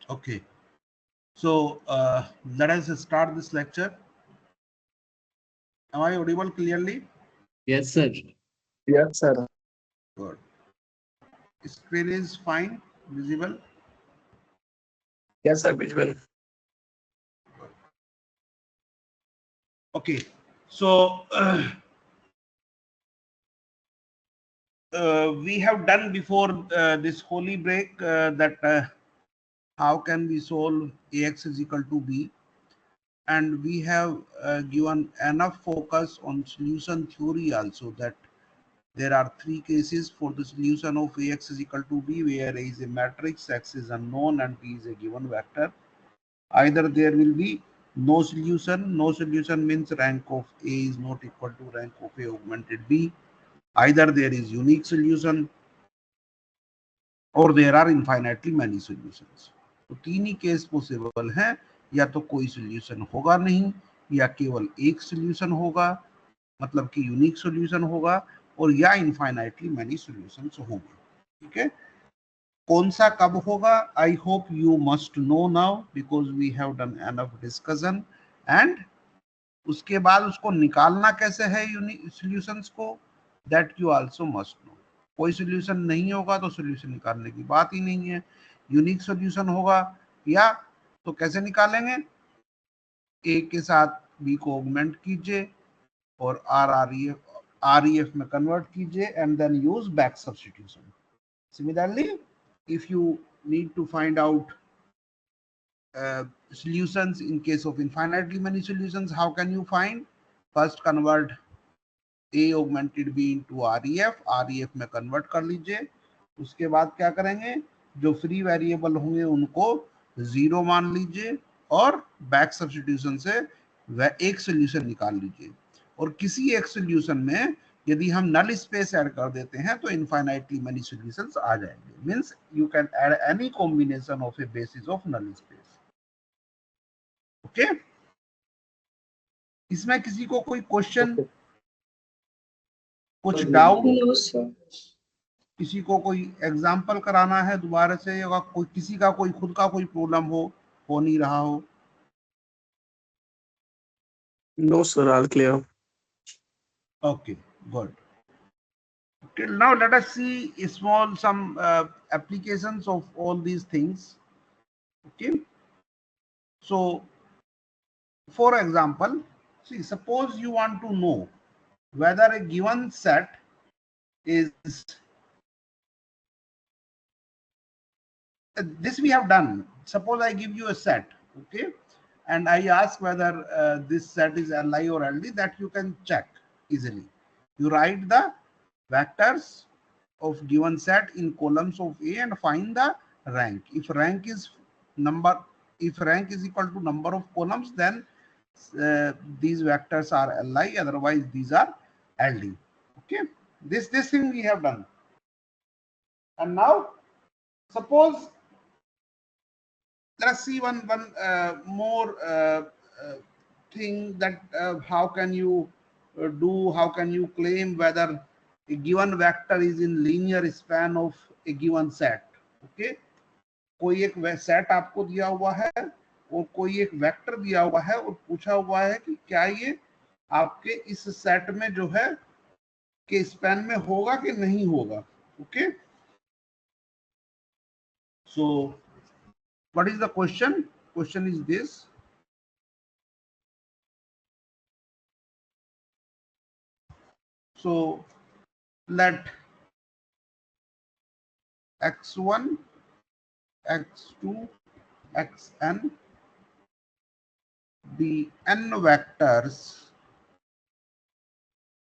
Okay, so let us start this lecture. Am I audible clearly? Yes, sir. Yes, sir. Good. Screen is fine, visible. Yes, sir, visual. Okay, so we have done before this holy break that how can we solve ax is equal to b, and we have given enough focus on solution theory also, that there are three cases for the solution of ax is equal to b, where a is a matrix, x is unknown, and b is a given vector. Either there will be no solution. No solution means rank of a is not equal to rank of a augmented b. Either there is unique solution और there are infinitely many solutions. तो तीन ही case possible हैं, या तो कोई solution होगा नहीं, या केवल एक सॉल्यूशन होगा, मतलब कि यूनिक सॉल्यूशन होगा, और या इनफाइनाइटली मैनी सॉल्यूशंस होंगे. ठीक है, कौन सा कब होगा, I hope you must know now because we have done enough discussion. And उसके बाद उसको निकालना कैसे है सॉल्यूशंस को, that you also must know. कोई सॉल्यूशन नहीं होगा तो सॉल्यूशन निकालने की बात ही नहीं है. यूनिक सॉल्यूशन होगा या तो कैसे निकालेंगे, ए के साथ बी को ऑगमेंट कीजिए और आरईएफ में कन्वर्ट कीजिए and then use back substitution. Similarly if you need to find out solutions in case of infinitely many solutions, how can you find? First convert a augmented b into ref में convert कर लीजिए. उसके बाद क्या करेंगे, जो free variable होंगे उनको जीरो मान लीजिए और बैक सब्स्टिट्यूशन से वह एक सोल्यूशन निकाल लीजिए. और किसी एक सोल्यूशन में यदि हम नल स्पेस ऐड कर देते हैं तो इनफाइनाइटली मेनी सॉल्यूशंस आ जाएंगे. Means you can add any combination of a basis of null space. Okay, इसमें किसी को कोई क्वेश्चन, Okay. कुछ डाउट, No, sir. किसी को कोई एग्जाम्पल कराना है दोबारा से, या कोई किसी का कोई खुद का कोई प्रॉब्लम हो नहीं रहा हो? No, sir, all clear. Okay, good. Okay, now let us see small some applications of all these things. Okay, so for example, see, suppose you want to know whether a given set is this we have done. Suppose I give you a set, okay, and I ask whether this set is Li or LD, that you can check easily. You write the vectors of given set in columns of A and find the rank. If rank is equal to number of columns, then these vectors are Li, otherwise these are LD. Okay, this thing we have done. And now suppose, let's see one more thing, that how can you how can you claim whether a given vector is in linear span of a given set. Okay, कोई एक set आपको दिया हुआ है और कोई एक vector दिया हुआ है और पूछा हुआ है कि क्या ये आपके इस सेट में जो है के स्पैन में होगा कि नहीं होगा. Okay, so what is the question? Question is this: so let x1, x2, xn be n vectors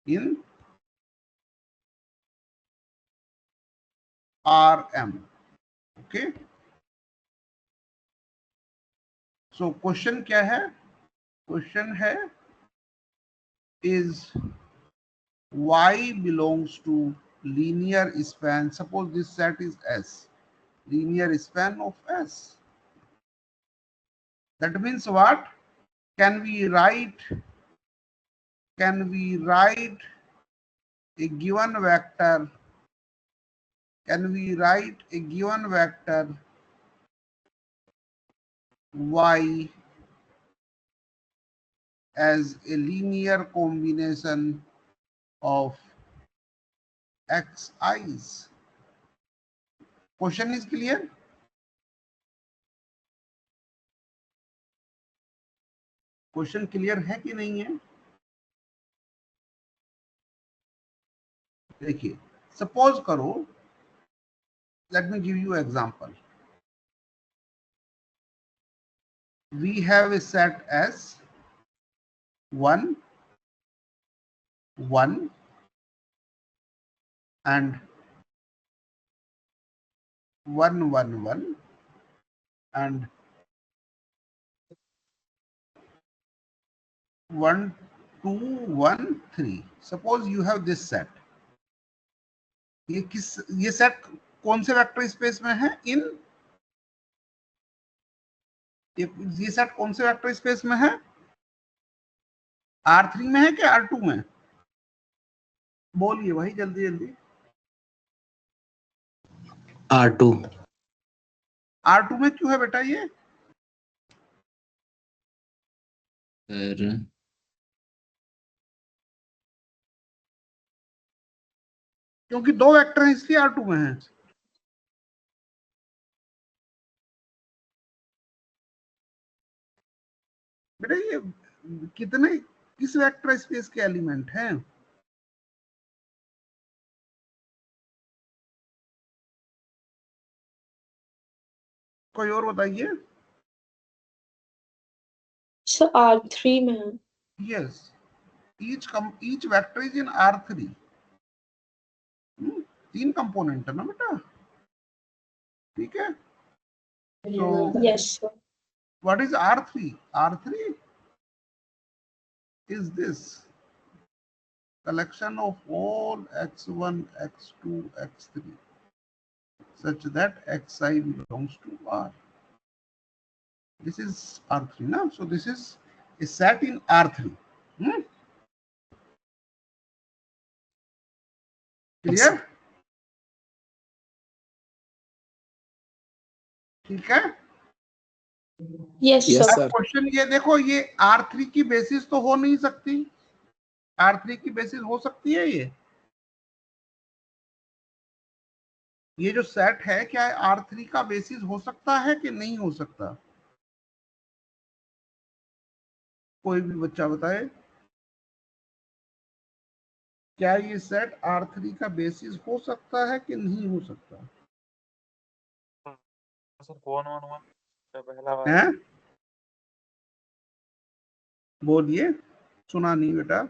in Rm. Okay, so question क्या है? Question है is y belongs to linear span. Suppose this set is S, linear span of S. That means what? Can we write a given vector? Can we write a given vector y as a linear combination of xi's. Question is clear? Question clear है कि नहीं है? देखिए, suppose करो, late me give you example. We have a set S 1 1 and 1 1 1 and 1 2 1 3. Suppose you have this set. ये set कौन से vector space में है? ये सेट कौन से वेक्टर स्पेस में है? R3 में है कि R2 में? बोलिए भाई जल्दी जल्दी. R2 R2 में क्यों है बेटा ये? सर क्योंकि दो वेक्टर हैं इसलिए R2 में है. बेटा ये कितने किस वेक्टर स्पेस के एलिमेंट हैं? कोई और बताइए. सर R3 में है. Yes, each vector is in R3. 3 component है ना बेटा, ठीक है? So Yes sir. what is R3? R3 is this collection of all x1, x2, x3 such that xi belongs to R. This is R3 now. So this is a set in R3. Clear? ठीक है? Yes Yes, sir. sir. Question ये देखो, ये R3 की basis तो हो नहीं सकती. R3 की बेसिस हो सकती है ये जो सेट है, क्या R3 का बेसिस हो सकता है कि नहीं हो सकता? कोई भी बच्चा बताए, क्या ये सेट R3 का बेसिस हो सकता है कि नहीं हो सकता? सर कौन हुआ पहला वाला हैं? बोलिए, सुना नहीं बेटा.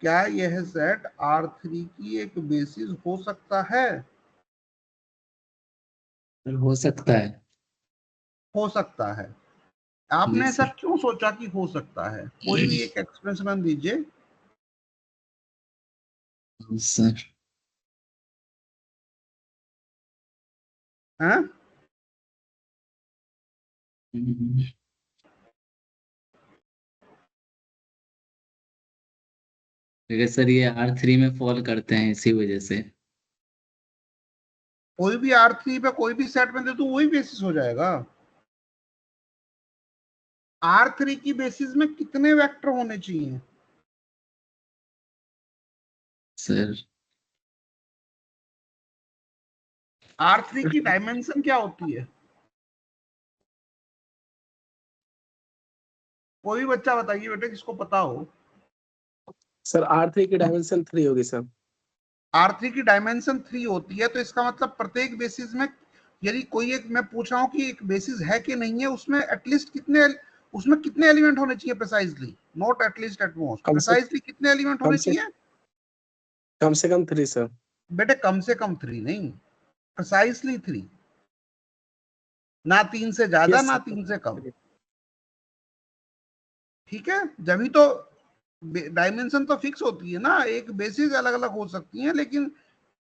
क्या यह सेट R3 की एक बेसिस हो सकता है? हो सकता है. हो सकता है. आपने Yes, ऐसा sir. क्यों सोचा कि हो सकता है? कोई भी एक एक्सप्रेशन दीजिए. सर हैं? अगर सर ये R3 में फॉल करते हैं इसी वजह से. कोई भी R3 पे कोई भी सेट में दे तो वही बेसिस हो जाएगा. R3 की बेसिस में कितने वेक्टर होने चाहिए? सर R3 की डायमेंशन क्या होती है? कोई भी बच्चा बताइए बेटे जिसको पता हो. सर R3 की डायमेंशन 3 होगी सर. R3 की डायमेंशन 3 होती है, तो इसका मतलब प्रत्येक बेसिस में, यदि कोई एक, मैं पूछ रहा हूँ कि एक बेसिस है कि नहीं है, उसमें एटलीस्ट कितने एलिमेंट होने चाहिए precisely, not at least at most, precisely कितने एलिमेंट होने चाहिए? कम से कम 3 सर. बेटे कम से कम 3 नहीं, प्रिसाइजली 3. ना 3 से ज्यादा, Yes, ना sir. 3 से कम. ठीक है? जब तो डायमेंशन तो फिक्स होती है ना, एक बेसिस अलग अलग हो सकती है, लेकिन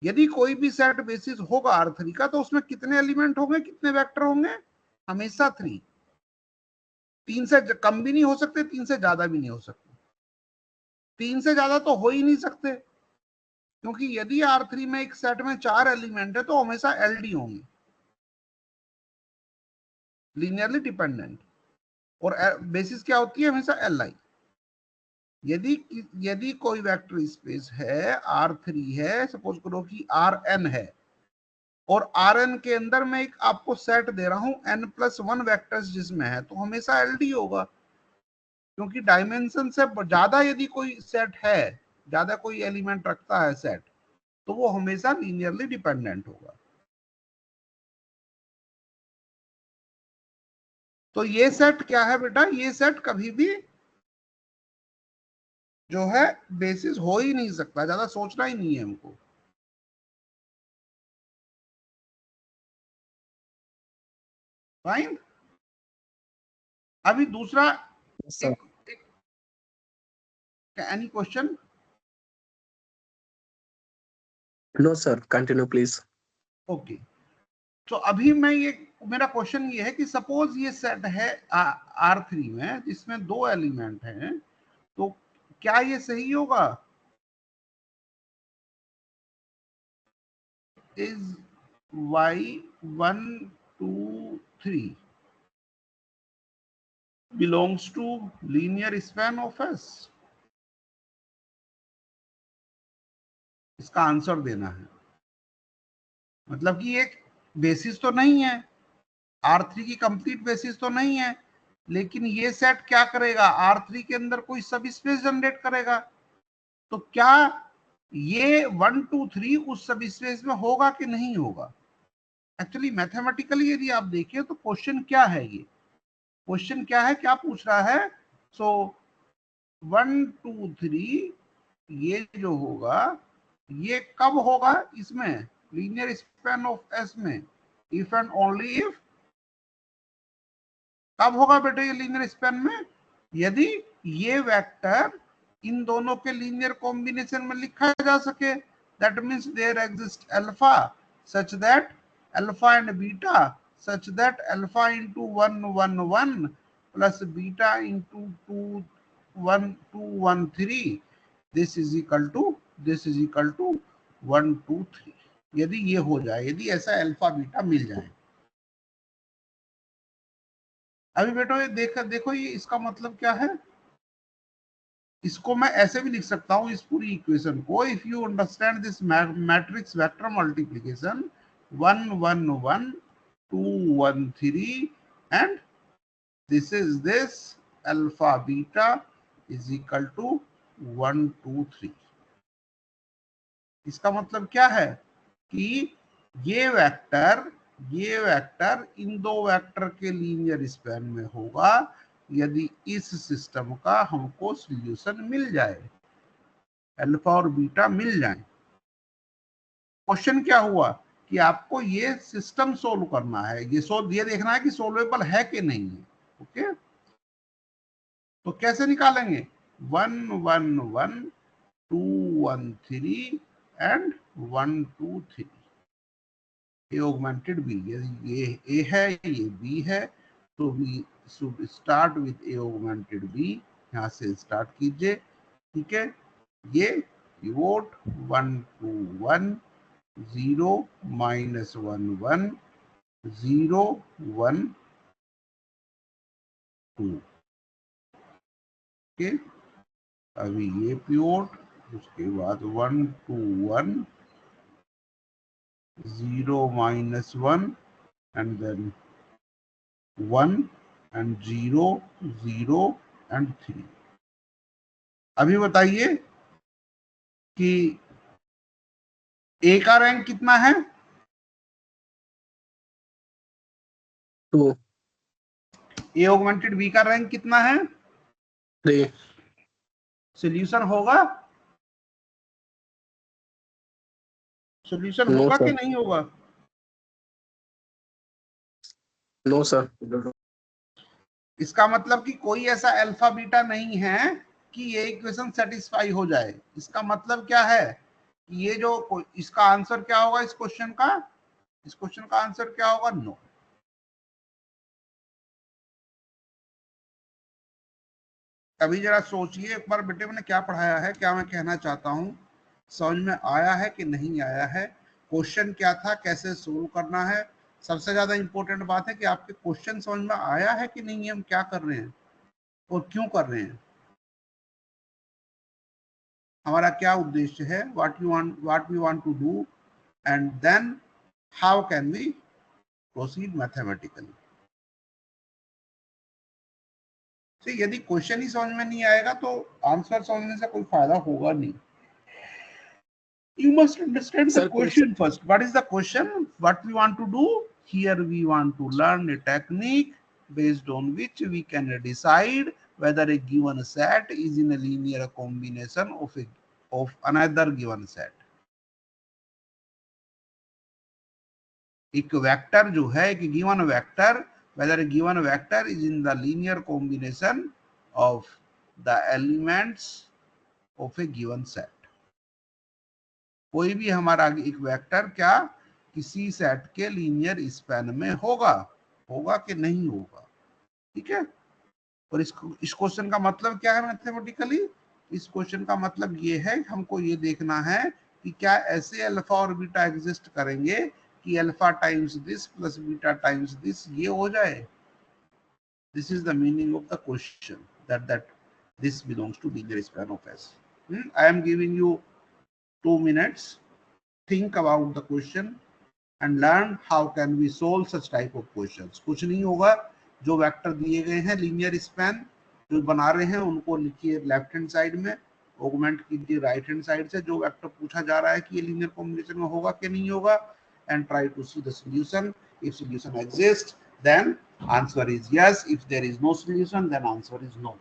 यदि कोई भी सेट बेसिस होगा R3 का, तो उसमें कितने एलिमेंट होंगे, कितने वेक्टर होंगे? हमेशा 3. 3 से कम भी नहीं हो सकते, 3 से ज्यादा भी नहीं हो सकते. 3 से ज्यादा तो हो ही नहीं सकते. क्योंकि यदि R3 में एक सेट में 4 एलिमेंट है तो हमेशा LD होंगे, लीनियरली डिपेंडेंट, और बेसिस क्या होती है हमेशा Li। यदि कोई वेक्टर स्पेस है R3 है, सपोज करो कि Rn है, और Rn के अंदर मैं एक आपको सेट दे रहा हूं n+1 वेक्टर्स जिसमें है, तो हमेशा LD होगा, क्योंकि डायमेंशन से ज्यादा यदि कोई सेट है, ज्यादा कोई एलिमेंट रखता है सेट, तो वो हमेशा लीनियरली डिपेंडेंट होगा। तो ये सेट क्या है बेटा, ये सेट कभी भी जो है बेसिस हो ही नहीं सकता, ज्यादा सोचना ही नहीं है हमको। फाइन। अभी दूसरा sir any question? No sir, continue please. Okay, तो अभी मैं ये मेरा क्वेश्चन ये है कि सपोज ये सेट है R3 में जिसमें 2 एलिमेंट हैं, तो क्या ये सही होगा? Is y1 2 3 belongs to linear span of S? इसका आंसर देना है। मतलब कि एक बेसिस तो नहीं है, R3 की कंप्लीट बेसिस तो नहीं है, लेकिन ये सेट क्या करेगा, R3 के अंदर कोई सब स्पेस जनरेट करेगा। तो क्या ये 1 2 3 उस सब स्पेस में होगा कि नहीं होगा? एक्चुअली मैथमेटिकली यदि आप देखिए तो क्वेश्चन क्या है, ये क्वेश्चन क्या है, क्या पूछ रहा है? सो 1 2 3 ये जो होगा ये कब होगा इसमें, लीनियर स्पैन ऑफ एस में, इफ एंड ओनली इफ। कब होगा बेटे ये लीनियर स्पैन में? यदि ये वेक्टर इन दोनों के लीनियर कॉम्बिनेशन में लिखा जा सके, that means there exist alpha such that alpha and beta such that alpha into 1 1 1 plus beta into 2 1 2 1 3 this is equal to 1 2 3। यदि ये हो जाए, यदि ऐसा अल्फा बीटा मिल जाए। अभी बेटो ये देखो ये इसका मतलब क्या है, इसको मैं ऐसे भी लिख सकता हूं इस पूरी इक्वेशन को, if you understand this matrix vector multiplication 1 1 1 2 1 3 and this alpha beta is equal to 1 2 3। इसका मतलब क्या है कि ये वेक्टर इन दो वेक्टर के लीनियर स्पैन में होगा यदि इस सिस्टम का हमको सॉल्यूशन मिल जाए, अल्फा और बीटा मिल जाए। क्वेश्चन क्या हुआ कि आपको ये सिस्टम सोल्व करना है, ये देखना है कि सोल्वेबल है कि नहीं है। ओके, तो कैसे निकालेंगे? 1 1 1 2 1 3 एंड 1 2 3। ए ऑगमेंटेड बी, यदि ये ए है ये बी है, तो we should start with a augmented B. यहाँ से स्टार्ट कीजिए, ठीक है। ये पिवोट 1 2 1 0 -1 1 0 1 2। ओके, अभी ये पिवोट, उसके बाद 1 2 1 0 -1 and then 1 and 0 0 and 3। अभी बताइए कि ए का रैंक कितना है? 2 ए ऑगमेंटेड बी का रैंक कितना है? 3 सॉल्यूशन होगा? सॉल्यूशन नो होगा कि सर, नहीं होगा? No sir. इसका मतलब कि कोई ऐसा अल्फा बीटा नहीं है कि ये इक्वेशन सेटिस्फाई हो जाए। इसका मतलब क्या है कि ये जो इसका आंसर क्या होगा इस क्वेश्चन का? इस क्वेश्चन का आंसर क्या होगा? नो। अभी जरा सोचिए एक बार बेटे, मैंने क्या पढ़ाया है, क्या मैं कहना चाहता हूं। समझ में आया है कि नहीं आया है, क्वेश्चन क्या था, कैसे सोल्व करना है। सबसे ज्यादा इंपॉर्टेंट बात है कि आपके क्वेश्चन समझ में आया है कि नहीं, हम क्या कर रहे हैं और क्यों कर रहे हैं, हमारा क्या उद्देश्य है, what we want to do, and then how can we proceed mathematically. तो यदि क्वेश्चन ही समझ में नहीं आएगा तो आंसर समझने से कोई फायदा होगा नहीं। You must understand the Sir, question first. What is the question? What we want to do? Here we want to learn a technique based on which we can decide whether a given set is in a linear combination of another given set. एक vector जो है, एक given vector, whether a given vector is in the linear combination of the elements of a given set. कोई भी हमारा एक vector क्या किसी सेट के लीनियर स्पैन में होगा, होगा कि नहीं होगा, ठीक है। और इस क्वेश्चन का मतलब क्या है मैथमेटिकली, इस क्वेश्चन का मतलब ये है, हमको ये देखना है कि क्या ऐसे अल्फा और बीटा एग्जिस्ट करेंगे कि alpha times this plus beta times this ये हो जाए। This is the meaning of the question, that this belongs to linear span of S. I am giving you 2 minutes, think about the question and learn how can we solve such type of questions. कुछ नहीं होगा, जो vector दिए गए हैं linear span जो बना रहे हैं उनको लिखिए लेफ्ट हैंड साइड में, ऑगमेंट कीजिए राइट हैंड साइड से, जो वेक्टर पूछा जा रहा है कि ये लीनियर कॉम्बिनेशन में होगा कि नहीं होगा, and try to see the solution. If solution exists, then answer is yes. If there is no solution, then answer is no.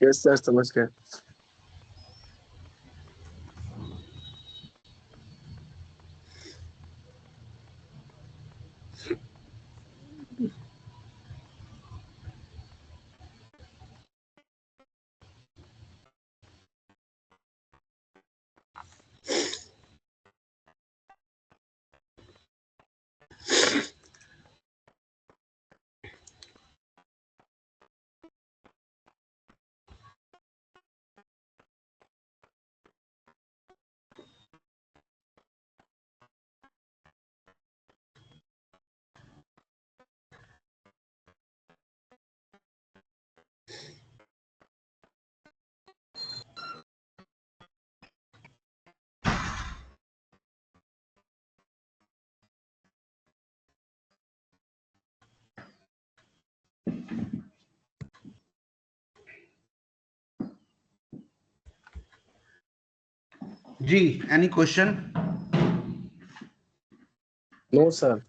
Yes, sir, समझ गए। जी, any question? No, sir.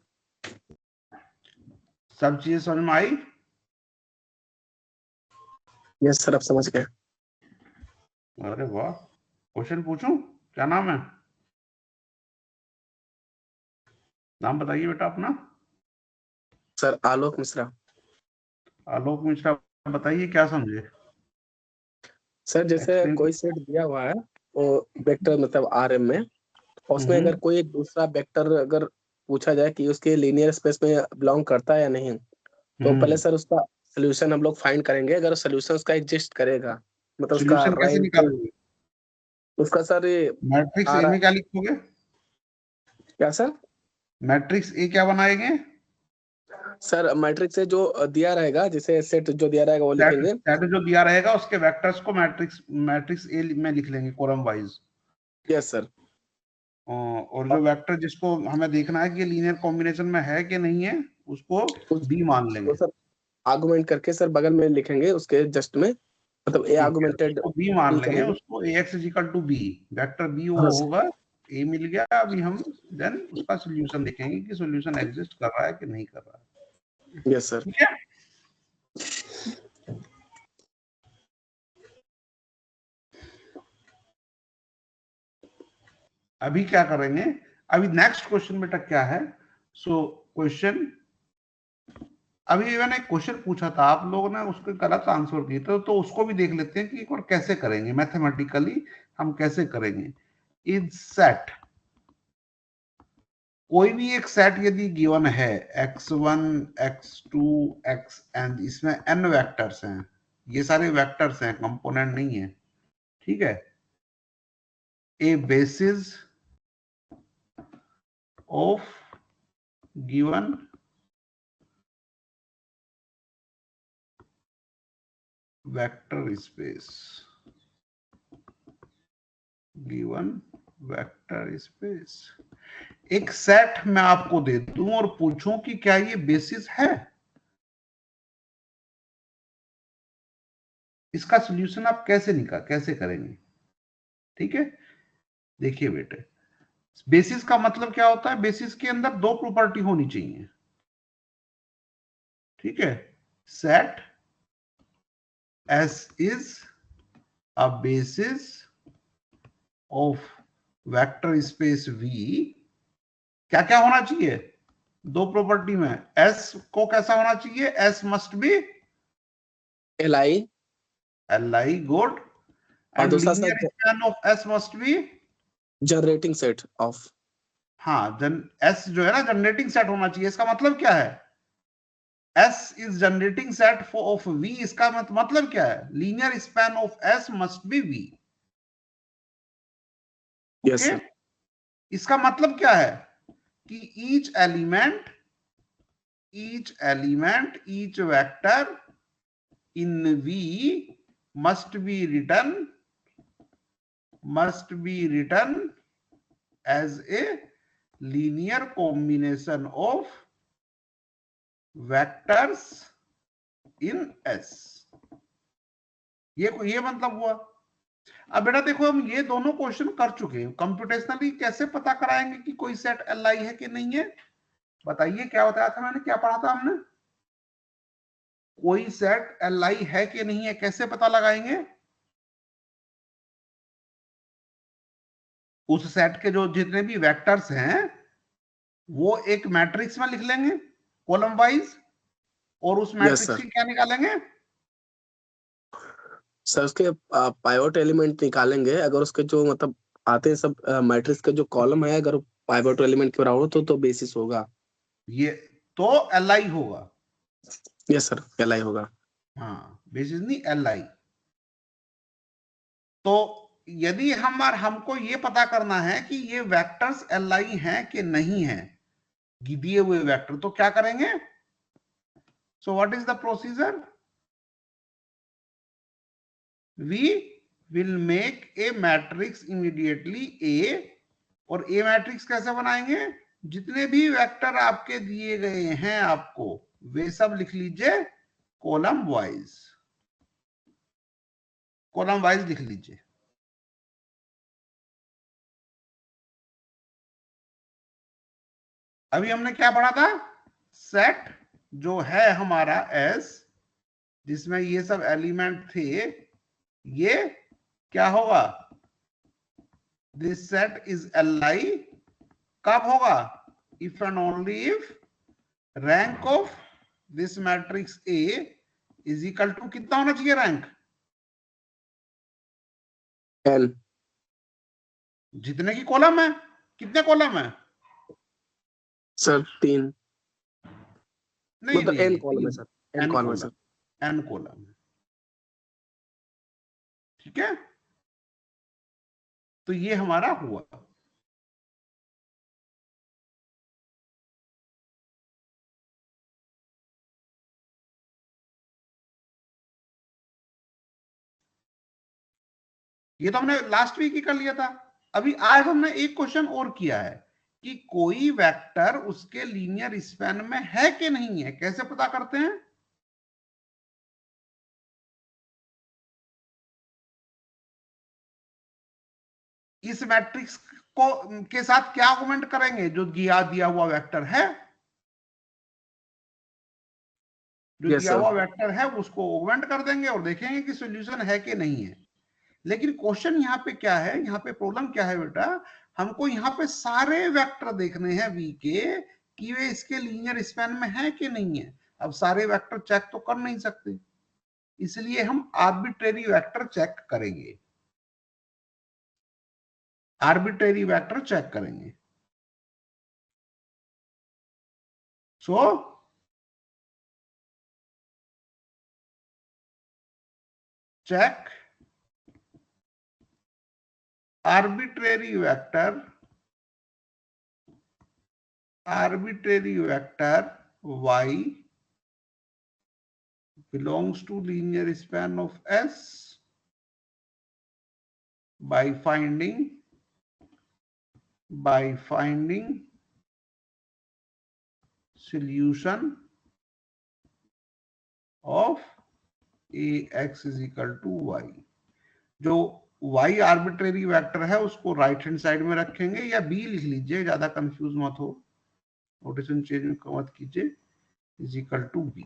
सब चीजें समझ में आई? यस सर, अब समझ गए। अरे वाह, क्वेश्चन पूछूं? क्या नाम है? नाम बताइए बेटा अपना। सर आलोक मिश्रा। आलोक मिश्रा, बताइए क्या समझे? सर जैसे एक्सप्लेन। कोई सेट दिया हुआ है वो वेक्टर मतलब आरएम में, और उसमें अगर कोई एक दूसरा वेक्टर अगर पूछा जाए कि उसके लीनियर स्पेस में बिलोंग करता है या नहीं, तो पहले सर उसका सोल्यूशन हम लोग फाइंड करेंगे। अगर सोल्यूशन उसका एग्जिस्ट करेगा, मतलब उसका सॉल्यूशन कैसे रैंक, निकालोगे? उसका सर ये मैट्रिक्स आ ए रहा में क्या लिखोगे? क्या सर? मैट्रिक्स ए क्या बनाएंगे? सर मैट्रिक्स से जो दिया रहेगा, जैसे सेट जो दिया रहेगा वो सेट लिखेंगे। सेट जो दिया रहेगा उसके वेक्टर्स को मैट्रिक्स मैट्रिक्स ए में लिख लेंगे कॉलम वाइज। Yes sir. और जो वेक्टर जिसको हमें देखना है कि ये लीनियर कॉम्बिनेशन में है कि नहीं है, उसको बी मान तो लेंगे। सर आर्गुमेंट करके सर बगल में लिखेंगे उसके जस्ट में, मतलब ए ठीक है, आर्गुमेंटेड उसको बी मान बी लेंगे, करेंगे। उसको ax is equal to B. Vector B वो हाँ सर। होगा, ए मिल गया। अभी हम देन उसका सॉल्यूशन देखेंगे कि सॉल्यूशन एग्जिस्ट कर रहा है कि नहीं कर रहा है। Yes sir. ठीक है, अभी क्या करेंगे? अभी नेक्स्ट क्वेश्चन बेटा क्या है? सो क्वेश्चन, अभी मैंने एक क्वेश्चन पूछा था, आप लोगों ने उसके गलत आंसर दिए थे, तो उसको भी देख लेते हैं कि एक बार कैसे करेंगे मैथमेटिकली, हम कैसे करेंगे। इन सेट, कोई भी एक सेट यदि गिवन है x1 x2 xn, इसमें n वेक्टर्स हैं, ये सारे वेक्टर्स हैं, कंपोनेंट नहीं है। ठीक है, ए basis of given vector space, given vector space, एक सेट मैं आपको दे दूं और पूछूं कि क्या ये बेसिस है, इसका सॉल्यूशन आप कैसे करेंगे? ठीक है, देखिए बेटे, बेसिस का मतलब क्या होता है? बेसिस के अंदर दो प्रॉपर्टी होनी चाहिए। ठीक है, set S is a basis of vector space V. क्या क्या होना चाहिए दो प्रॉपर्टी में? एस को कैसा होना चाहिए? S must be L I, li good, और एंड दूसरा linear sir span of S must be, generating set of. हाँ एस जो है ना जनरेटिंग सेट होना चाहिए। इसका मतलब क्या है? S is generating set of V, इसका मतलब क्या है? Linear span of S must be V। Yes okay, sir. इसका मतलब क्या है कि each each vector in V must be written as a linear combination of vectors in S। ये मतलब हुआ। अब बेटा देखो, हम ये दोनों क्वेश्चन कर चुके हैं। कंप्यूटेशनली कैसे पता कराएंगे कि कोई सेट Li है कि नहीं है? बताइए, क्या बताया था मैंने, क्या पढ़ा था हमने? कोई सेट Li है कि नहीं है, कैसे पता लगाएंगे? उस सेट के जो जितने भी वेक्टर्स हैं वो एक मैट्रिक्स में लिख लेंगे कॉलम वाइज, और उस यस मैट्रिक्स सर। की क्या निकालेंगे? सर उसके पाइवट एलिमेंट निकालेंगे। अगर उसके जो मतलब आते हैं सब मैट्रिक्स के जो कॉलम है, अगर पाइवट एलिमेंट के बराबर हो तो बेसिस होगा। ये तो Li होगा। यस सर, एल आई होगा। हाँ, बेसिस नहीं Li। तो यदि हमको ये पता करना है कि ये वेक्टर्स Li हैं कि नहीं है, दिए हुए वेक्टर, तो क्या करेंगे? So what is the procedure? We will make a matrix immediately A. और ए मैट्रिक्स कैसे बनाएंगे? जितने भी वेक्टर आपके दिए गए हैं आपको, वे सब लिख लीजिए कॉलम वाइज लिख लीजिए। अभी हमने क्या पढ़ा था? सेट जो है हमारा S, जिसमें ये सब एलिमेंट थे, ये क्या होगा? दिस सेट इज Li कब होगा? If and only if rank of this matrix A is equal to कितना होना चाहिए रैंक? n जितने की कॉलम है, कितने कॉलम है? सर 3 नहीं मतलब नहीं n कॉलम है सर, n कॉलम है सर। n कॉलम है, ठीक है। तो ये हमारा हुआ। ये तो हमने लास्ट वीक ही कर लिया था। अभी आज हमने एक क्वेश्चन और किया है कि कोई वेक्टर उसके लीनियर स्पैन में है कि नहीं है, कैसे पता करते हैं? इस मैट्रिक्स को के साथ क्या आर्गुमेंट करेंगे? जो दिया हुआ वेक्टर है, जो Yes, दिया sir. हुआ वेक्टर है उसको ऑगमेंट कर देंगे और देखेंगे कि सॉल्यूशन है कि नहीं है। लेकिन क्वेश्चन यहाँ पे क्या है, यहाँ पे प्रॉब्लम क्या है बेटा, हमको यहाँ पे सारे वेक्टर देखने हैं वी के कि वे इसके लीनियर स्पैन में है कि नहीं है। अब सारे वेक्टर चेक तो कर नहीं सकते, इसलिए हम आर्बिट्रेरी वेक्टर चेक करेंगे, आर्बिट्रेरी वेक्टर चेक करेंगे। सो check arbitrary vector y belongs to linear span of S by finding solution of Ax is equal to y। जो y आर्बिट्रेरी वेक्टर है उसको राइट हैंड साइड में रखेंगे, या b लिख लीजिए, ज्यादा कंफ्यूज मत हो, नोटेशन चेंज मत कीजिए, इज इक्वल टू b।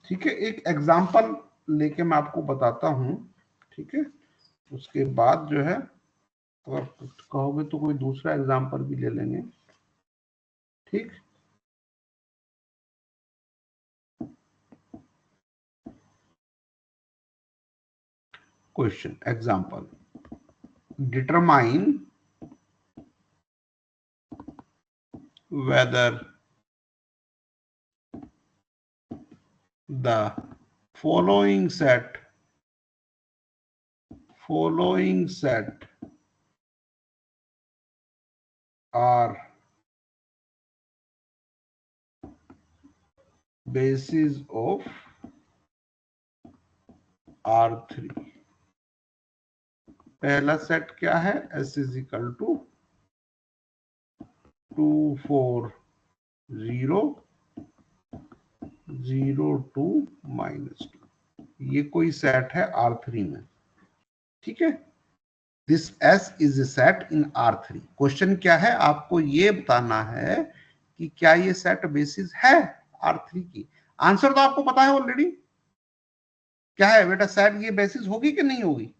ठीक है, एक एग्जांपल लेके मैं आपको बताता हूं, ठीक है। उसके बाद जो है अगर कहोगे तो कोई दूसरा एग्जांपल भी ले लेंगे, ठीक। Question example, determine whether the following set are basis of R3। पहला सेट क्या है? S is equal to 2 4 0 0 2 -2। ये कोई सेट है R3 में, ठीक है। This S is a set in R3। Question क्या है, आपको ये बताना है कि क्या ये सेट बेसिस है R3 की। आंसर तो आपको पता है ऑलरेडी, क्या है बेटा, सेट ये बेसिस होगी कि नहीं होगी?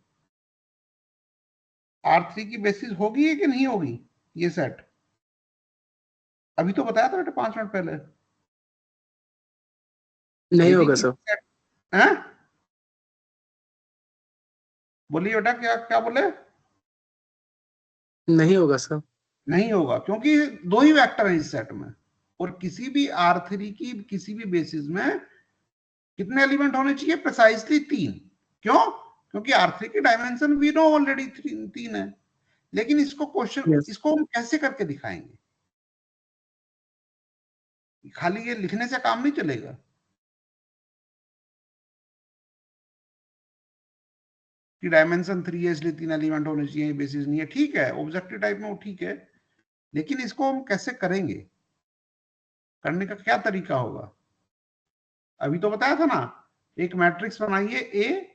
R3 की बेसिस होगी कि नहीं होगी ये सेट? अभी तो बताया था बेटा 5 मिनट पहले। नहीं होगा सर। हैं? बोलिए बेटा, क्या क्या बोले? नहीं होगा सर। नहीं होगा, क्योंकि दो ही वेक्टर हैं इस सेट में, और किसी भी R3 की किसी भी बेसिस में कितने एलिमेंट होने चाहिए? प्रिसाइसली 3। क्यों? क्योंकि R3 की डायमेंशन वी नो ऑलरेडी 3 है। लेकिन इसको क्वेश्चन, इसको हम कैसे करके दिखाएंगे? खाली ये लिखने से काम नहीं चलेगा। कि डायमेंशन 3 है इसलिए 3 एलिमेंट होने चाहिए, बेसिस नहीं है, ठीक है, ऑब्जेक्टिव टाइप में वो ठीक है, लेकिन इसको हम कैसे करेंगे? करने का क्या तरीका होगा? अभी तो बताया था ना, एक मैट्रिक्स बनाइए ए,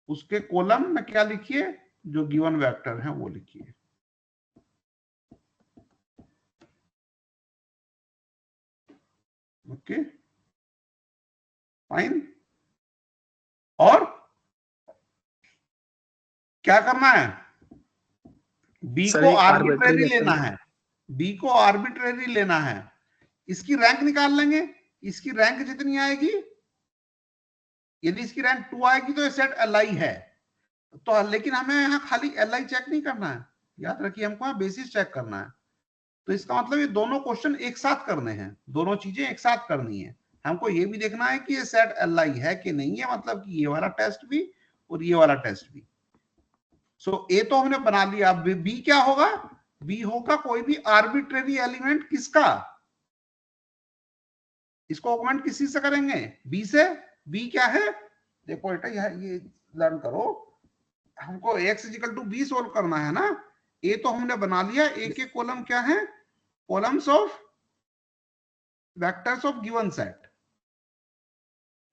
उसके कॉलम में क्या लिखिए, जो गिवन वेक्टर है वो लिखिए। Okay fine. और क्या करना है, बी सर को एक आर्बिट्रेरी arbitrary लेना वेक्टर है, बी को आर्बिट्रेरी लेना है, इसकी रैंक निकाल लेंगे, इसकी रैंक जितनी आएगी, यदि इसकी रैंक 2 आएगी तो ये सेट एल है। तो लेकिन हमें यहाँ खाली एल चेक नहीं करना है, याद रखिए हमको यहाँ बेसिस चेक करना है। तो इसका मतलब ये दोनों क्वेश्चन एक साथ करने हैं, दोनों चीजें एक साथ करनी है। हमको ये भी देखना है कि ये सेट एल है कि नहीं है, मतलब कि ये वाला टेस्ट भी और ये वाला टेस्ट भी। सो ए तो हमने बना लिया, अब बी क्या होगा, बी होगा कोई भी आर्बिट्रेरी एलिमेंट किसका, इसको ऑगमेंट किसी से करेंगे, बी से। बी क्या है, देखो बेटा ये लर्न करो, हमको x equal to b solve करना है ना। ए तो हमने बना लिया, ए के कॉलम क्या है, columns of vectors of given set,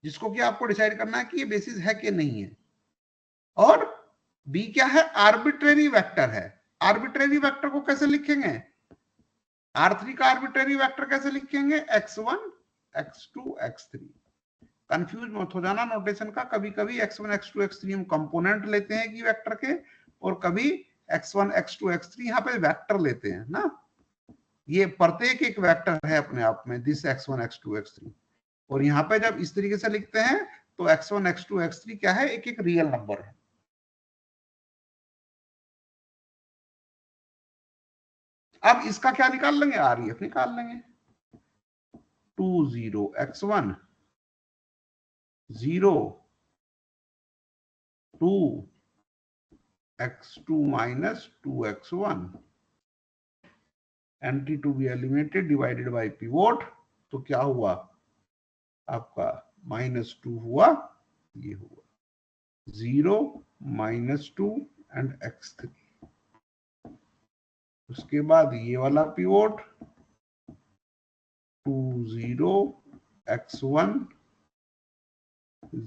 जिसको कि आपको डिसाइड करना है कि ये बेसिस है कि नहीं है। और बी क्या है, आर्बिट्रेरी वेक्टर है। आर्बिट्रेरी वेक्टर को कैसे लिखेंगे, R3 का आर्बिट्रेरी वेक्टर कैसे लिखेंगे, x1 x2 x3। कंफ्यूज मत हो जाना नोटेशन का, कभी कभी x1 x2 x3 हम कंपोनेंट लेते हैं कि वेक्टर के, और कभी x1 x2 x3 यहाँ पे वेक्टर लेते हैं ना। ये प्रत्येक एक वेक्टर है अपने आप में, दिस x1 x2 x3। और यहाँ पे जब इस तरीके से लिखते हैं तो x1 x2 x3 क्या है, एक एक रियल नंबर है। अब इसका क्या निकाल लेंगे, REF निकाल लेंगे। 2 0 x1 0 2 x2 minus 2x1 entry to be eliminated divided by pivot. तो क्या हुआ आपका, -2 हुआ, ये हुआ 0 -2 एंड x3। उसके बाद ये वाला pivot 2 0 x1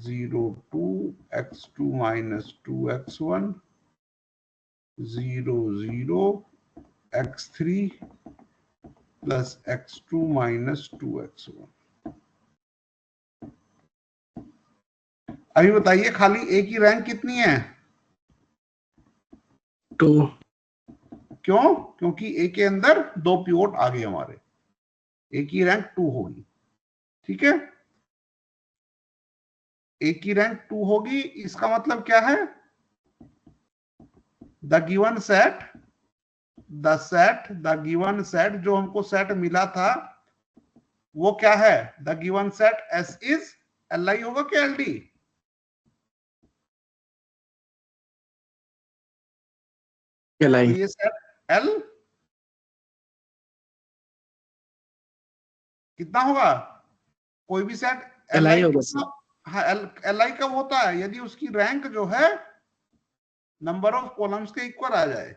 0 2 x2 minus 2x1 0 0 x3 plus x2 minus 2x1। अभी बताइए खाली ए की रैंक कितनी है, 2। क्यों, क्योंकि ए के अंदर 2 पिवोट आ गए हमारे, ए की रैंक 2 होगी। ठीक है, ए की रैंक 2 होगी, इसका मतलब क्या है, the given set, the given set जो हमको सेट मिला था वो क्या है, the given set S is L होगा कि एल डी, तो ये सेट एल कितना होगा, कोई भी सेट एल आई होगा। हाँ एल आई कब होता है, यदि उसकी रैंक जो है नंबर ऑफ कॉलम्स के इक्वल आ जाए।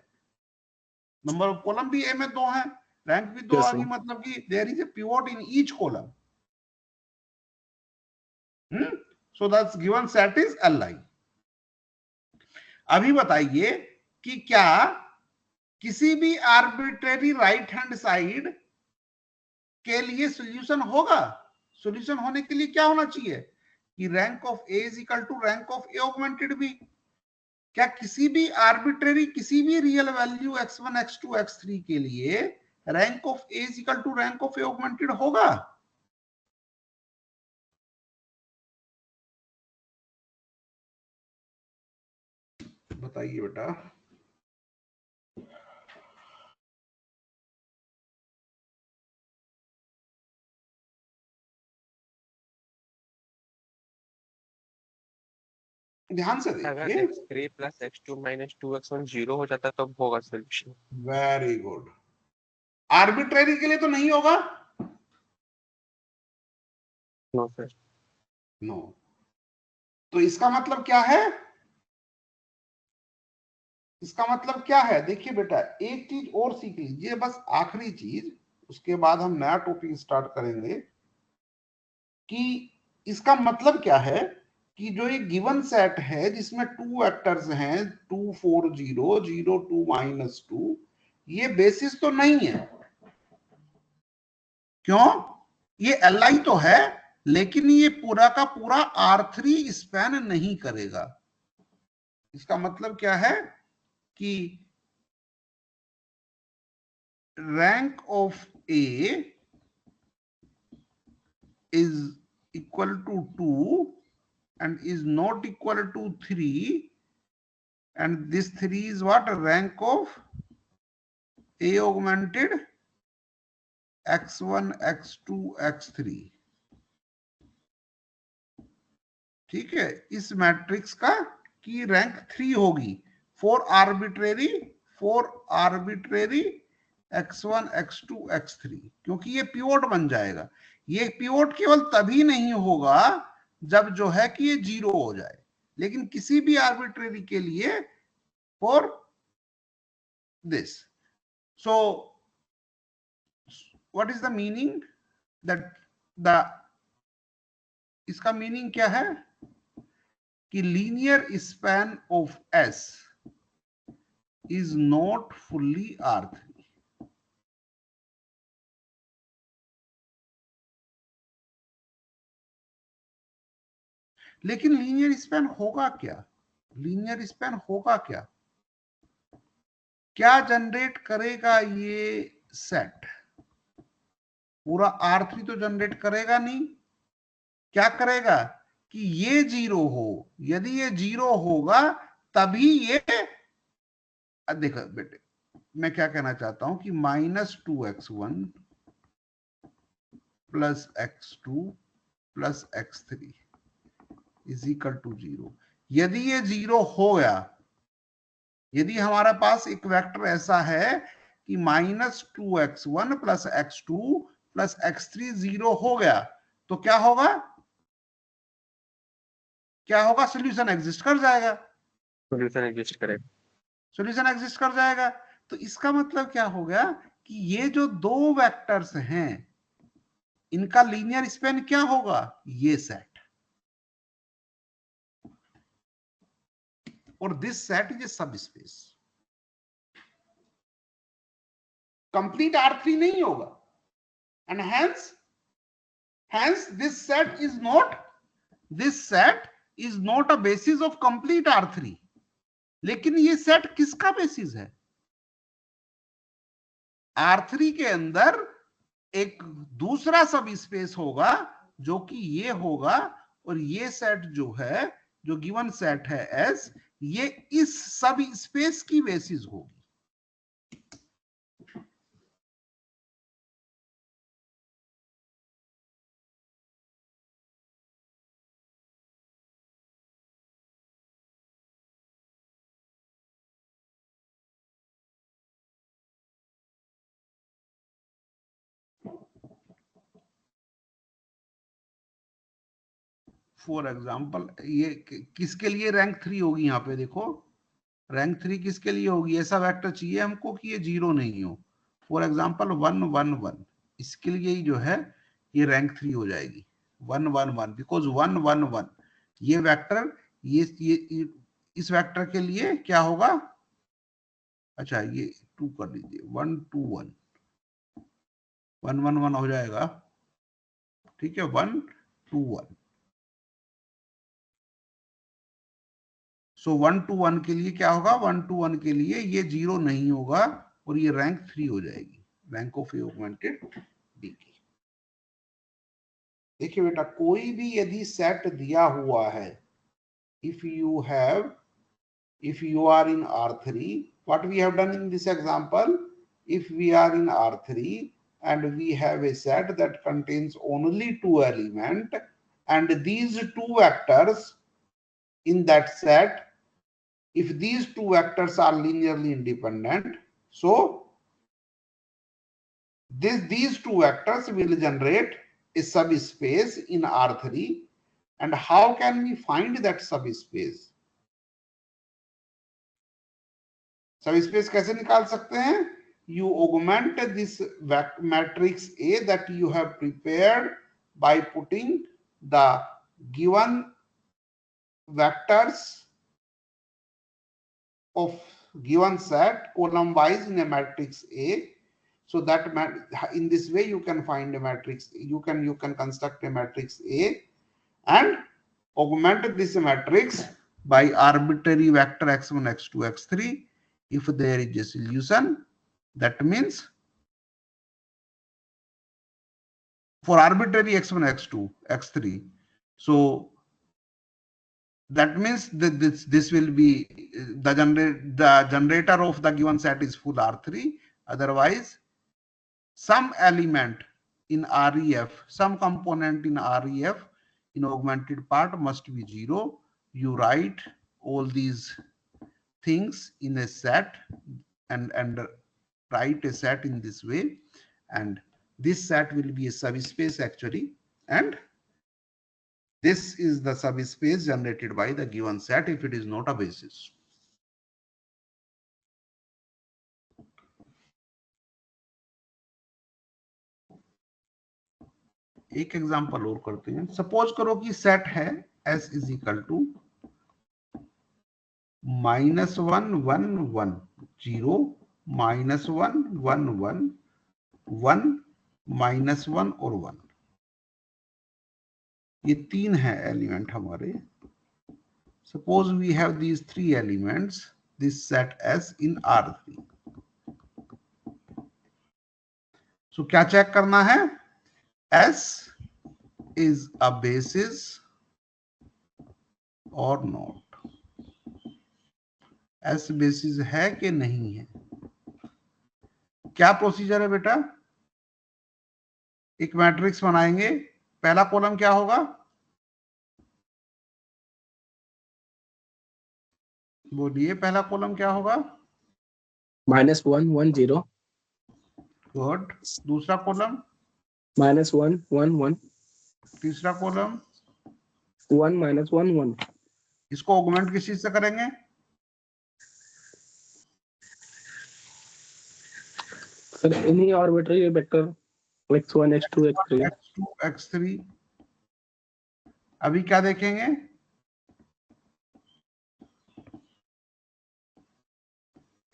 नंबर ऑफ कॉलम भी ए में 2 है, रैंक भी 2 आ गई, मतलब कि there is a pivot in each column. So that's given set is L I. अभी बताइए कि क्या किसी भी आर्बिट्रेरी राइट हैंड साइड के लिए सॉल्यूशन होगा। सॉल्यूशन होने के लिए क्या होना चाहिए कि rank of A is equal to rank of A augmented b. क्या किसी भी आर्बिट्रेरी किसी भी real value x1 x2 x3 के लिए rank of A is equal to rank of A augmented होगा। बताइए बेटा, ध्यान से अगर देखिए। x3 plus x2 minus 2x1 0 हो जाता तो होगा सोल्यूशन। Very good. आर्बिट्रेरी के लिए तो नहीं होगा, नो सर। नो। तो इसका मतलब क्या है, इसका मतलब क्या है, देखिए बेटा एक चीज और सीख लीजिए, बस आखिरी चीज, उसके बाद हम नया टॉपिक स्टार्ट करेंगे। कि इसका मतलब क्या है कि जो ये गिवन सेट है जिसमें 2 वेक्टर्स हैं 2 4 0 0 2 -2, ये बेसिस तो नहीं है। क्यों? ये Li तो है लेकिन ये पूरा का पूरा R3 स्पैन नहीं करेगा। इसका मतलब क्या है कि rank of A is equal to 2 and is not equal to 3, and this 3 is what? Rank of A augmented x1 x2 x3। ठीक है, इस मैट्रिक्स का की रैंक 3 होगी for arbitrary x1 x2 x3, क्योंकि ये पिवोट बन जाएगा। ये पिवोट केवल तभी नहीं होगा जब जो है कि ये 0 हो जाए, लेकिन किसी भी आर्बिट्रेरी के लिए for this. So what is the meaning that इसका मीनिंग क्या है कि linear span of S is not fully R3। लेकिन लीनियर स्पैन होगा क्या? लीनियर स्पैन होगा क्या? क्या जनरेट करेगा ये सेट? पूरा R3 तो जनरेट करेगा नहीं। क्या करेगा कि ये 0 हो। यदि ये 0 होगा तभी ये, देखो बेटे मैं क्या कहना चाहता हूं कि -2x1 plus x2 plus x3 is equal to 0। यदि ये 0 हो गया, यदि हमारा पास एक वेक्टर ऐसा है कि -2x1 plus x2 plus x3 0 हो गया, तो क्या होगा? क्या होगा? सॉल्यूशन एग्जिस्ट कर जाएगा। सॉल्यूशन एग्जिस्ट करेगा। सॉल्यूशन एग्जिस्ट कर जाएगा। तो इसका मतलब क्या हो गया कि ये जो दो वेक्टर्स हैं इनका लीनियर स्पैन क्या होगा? ये सेट, और दिस सेट इज ए सब स्पेस। कंप्लीट R3 नहीं होगा, and hence this set is not a basis of complete R3। लेकिन ये सेट किसका बेसिस है? R3 के अंदर एक दूसरा सब स्पेस होगा जो कि ये होगा, और ये सेट जो है, जो गिवन सेट है S, ये इस सब स्पेस की बेसिस होगी। फॉर एग्जाम्पल ये किसके लिए रैंक 3 होगी? यहाँ पे देखो रैंक 3 किसके लिए होगी? ऐसा वेक्टर चाहिए हमको कि ये 0 नहीं हो। फॉर एग्जाम्पल 1 1 1, इसके लिए ही जो है ये रैंक 3 हो जाएगी। 1 1 1 बिकॉज 1 1 1 ये वेक्टर, ये इस वेक्टर के लिए क्या होगा? अच्छा ये 2 कर लीजिए, 1 2 1 1 1 1 हो जाएगा। ठीक है, 1 2 1। सो 1 2 1 के लिए क्या होगा? 1 2 1 के लिए ये 0 नहीं होगा और ये रैंक 3 हो जाएगी, rank of A augmented b की। देखिए बेटा, कोई भी यदि सेट दिया हुआ है, if you are in R3, what we have done in this example, if we are in R3 and we have a set that contains only 2 elements, and these 2 vectors in that set, if these 2 vectors are linearly independent, so these 2 vectors will generate a subspace in R3. And how can we find that subspace? Subspace कैसे निकाल सकते हैं? You augment this matrix A that you have prepared by putting the given vectors of given set column wise in a matrix A. So that in this way you can find a matrix, you can construct a matrix A and augment this matrix by arbitrary vector x1, x2, x3 if there is a solution. That means for arbitrary x1, x2, x3, so that means that this will be the generator of the given set is full R3. Otherwise, some element in REF, some component in REF in augmented part must be 0. You write all these things in a set and write a set in this way, and this set will be a subspace actually, and this is the subspace generated by the given set if it is not a basis. एक example और करते हैं. Suppose करो कि set है S is equal to -1 1 1 0 -1 1 1 1 -1 और 1. ये तीन है एलिमेंट हमारे. Suppose we have these 3 elements, this set S in R3. So क्या चेक करना है? S is a basis or not. S basis है कि नहीं है? क्या प्रोसीजर है बेटा? एक मैट्रिक्स बनाएंगे. पहला कॉलम क्या होगा? बोलिए, पहला कॉलम क्या होगा? -1 1 0. गुड. दूसरा कॉलम -1 1 1. तीसरा कॉलम 1 -1 1. इसको ऑगमेंट किस चीज से करेंगे? सर इन्हीं arbitrary vector x1 x2 x3. x2 x3. अभी क्या देखेंगे?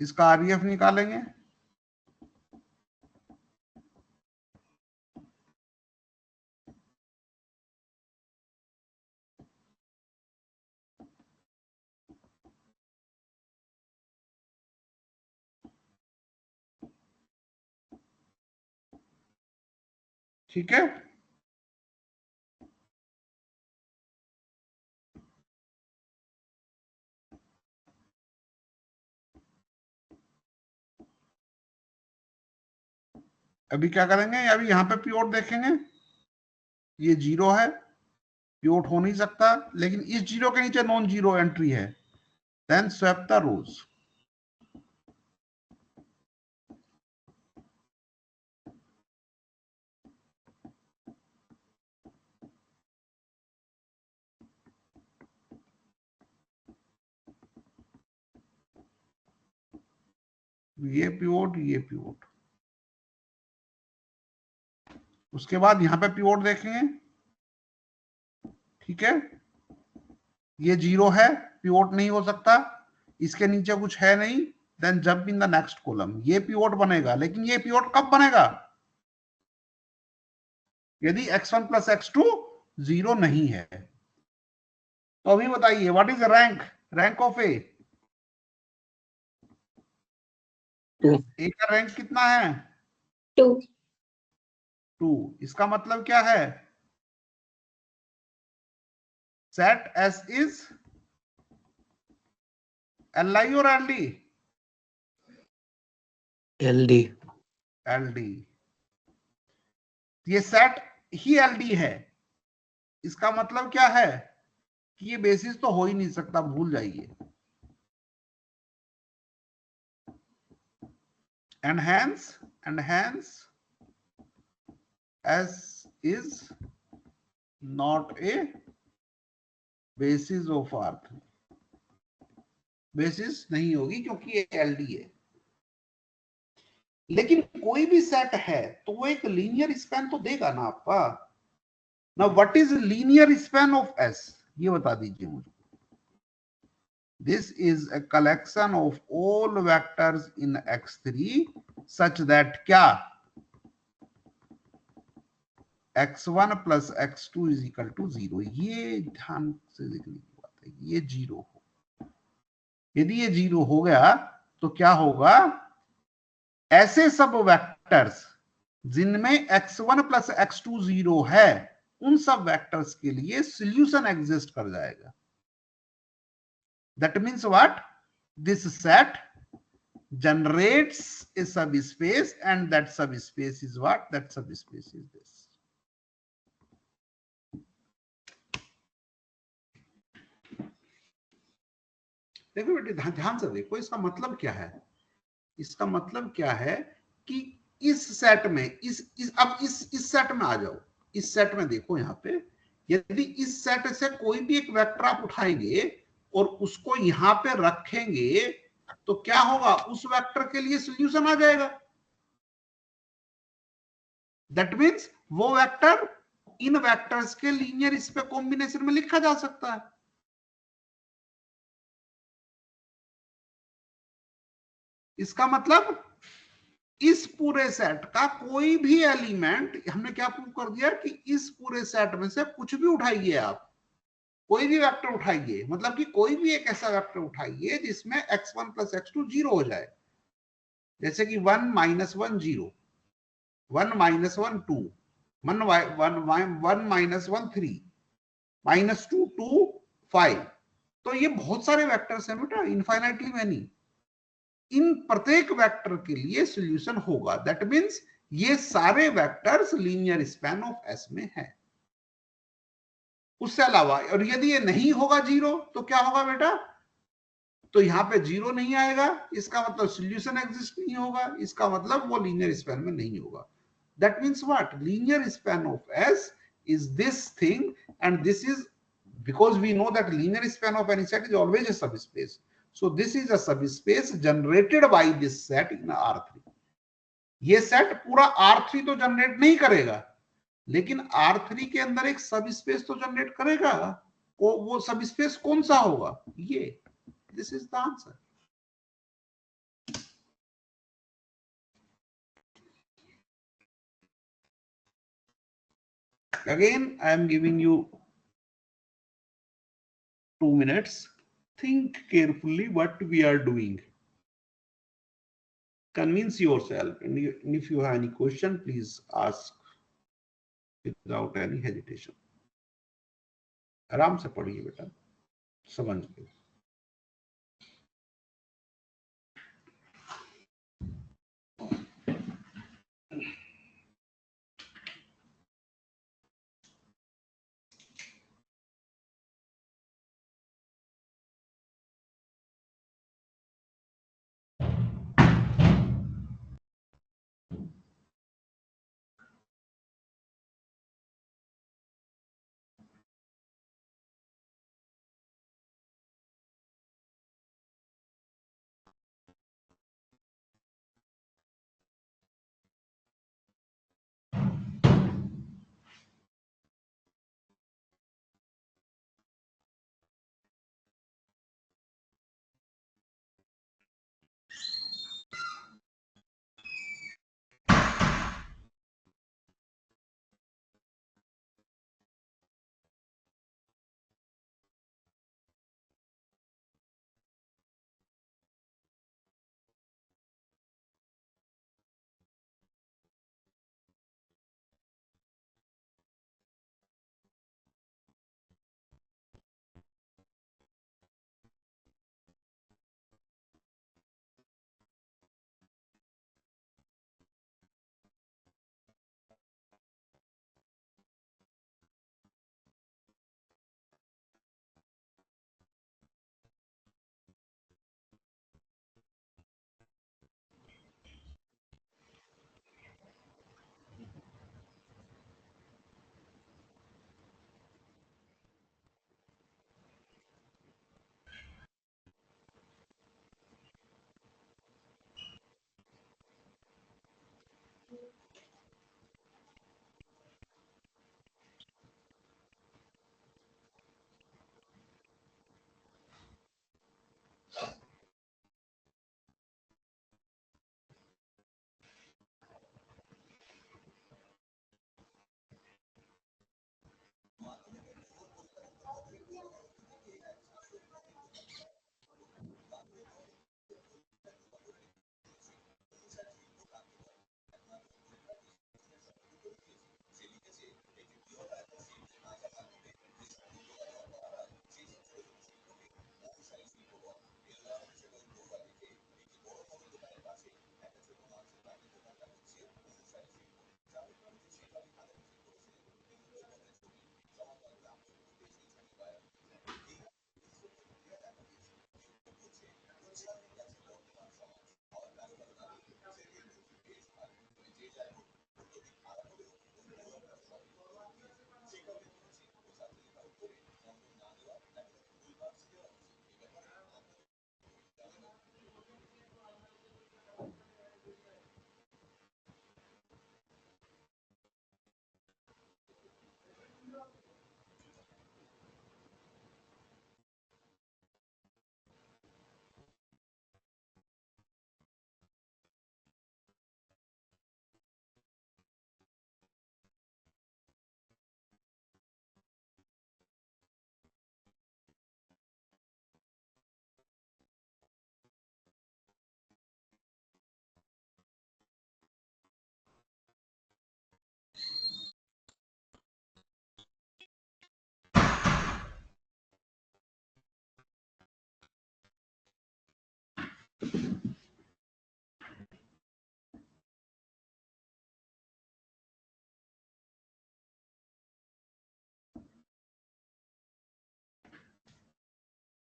इसका आरईएफ निकालेंगे. ठीक है. अभी क्या करेंगे? अभी यहां पे पिवोट देखेंगे. ये 0 है, पिवोट हो नहीं सकता, लेकिन इस 0 के नीचे नॉन जीरो एंट्री है. देन स्वैप द रोज. ये पिवोट, ये पिवोट. उसके बाद यहां पे पिवोट देखेंगे. ठीक है. ये 0 है, पिवोट नहीं हो सकता. इसके नीचे कुछ है नहीं. Then jump in the next column. ये पिवोट बनेगा, लेकिन ये पिवोट कब बनेगा? यदि x1 प्लस x2 0 नहीं है. तो अभी बताइए, व्हाट इज रैंक ऑफ ए? ए का रैंक कितना है? 2. 2. इसका मतलब क्या है? सेट S इज LI और LD? LD. LD. ये सेट ही LD है. इसका मतलब क्या है कि ये बेसिस तो हो ही नहीं सकता, भूल जाइए. And hence S is not a basis of R3. Basis नहीं होगी क्योंकि ये LD है. लेकिन कोई भी सेट है तो वो एक लीनियर स्पैन तो देगा ना आपका. Now what is linear span of S, ये बता दीजिए मुझे। This is a collection of all vectors in x3 such that क्या x1 plus x2 is equal to 0। ये ध्यान से देखने की बात है, ये 0 हो। यदि ये 0 हो गया तो क्या होगा, ऐसे सब वेक्टर्स जिनमें x1 प्लस x2 0 है, उन सब वेक्टर्स के लिए सॉल्यूशन एग्जिस्ट कर जाएगा। That means what, this set generates a subspace and that subspace is what, that subspace is this। देखो बेटे ध्यान से देखो, इसका मतलब क्या है, इसका मतलब क्या है कि इस सेट में अब इस सेट में आ जाओ, इस सेट में देखो यहां पे, यदि इस सेट से कोई भी एक वेक्टर आप उठाएंगे और उसको यहां पे रखेंगे तो क्या होगा, उस वेक्टर के लिए सॉल्यूशन आ जाएगा। दैट मीन्स वो वेक्टर इन वेक्टर्स के लीनियर इस पे कॉम्बिनेशन में लिखा जा सकता है। इसका मतलब इस पूरे सेट का कोई भी एलिमेंट, हमने क्या प्रूव कर दिया कि इस पूरे सेट में से कुछ भी उठाइए आप, कोई भी वेक्टर उठाइए, मतलब कि कोई भी एक ऐसा वेक्टर उठाइए जिसमें x1 प्लस x2 0 हो जाए, जैसे कि 1 माइनस 1 0, 1 माइनस 1 2, 1 माइनस 1 3, माइनस 2 2 5। तो ये बहुत सारे वेक्टर्स हैं बेटा, इनफाइनाइटली मैनी। इन प्रत्येक वेक्टर के लिए सॉल्यूशन होगा। दैट मींस ये सारे vectors linear span of S में है। उससे अलावा, और यदि ये नहीं होगा 0 तो क्या होगा बेटा, तो यहां पे 0 नहीं आएगा, इसका मतलब सॉल्यूशन एग्जिस्ट नहीं होगा, इसका मतलब वो लीनियर स्पैन में नहीं होगा। That means what, linear span of S is this thing, and this is because we know that linear span of any set is always a subspace. So this is a subspace generated by this set in R3। ये set पूरा R3 तो generate नहीं करेगा, लेकिन R3 के अंदर एक subspace तो जनरेट करेगा। वो सबस्पेस कौन सा होगा, ये। This is the answer. Again I am giving you 2 minutes. Think carefully what we are doing. Convince yourself, and if you have any question, please ask without any hesitation. आराम से पढ़िए बेटा, समझ के।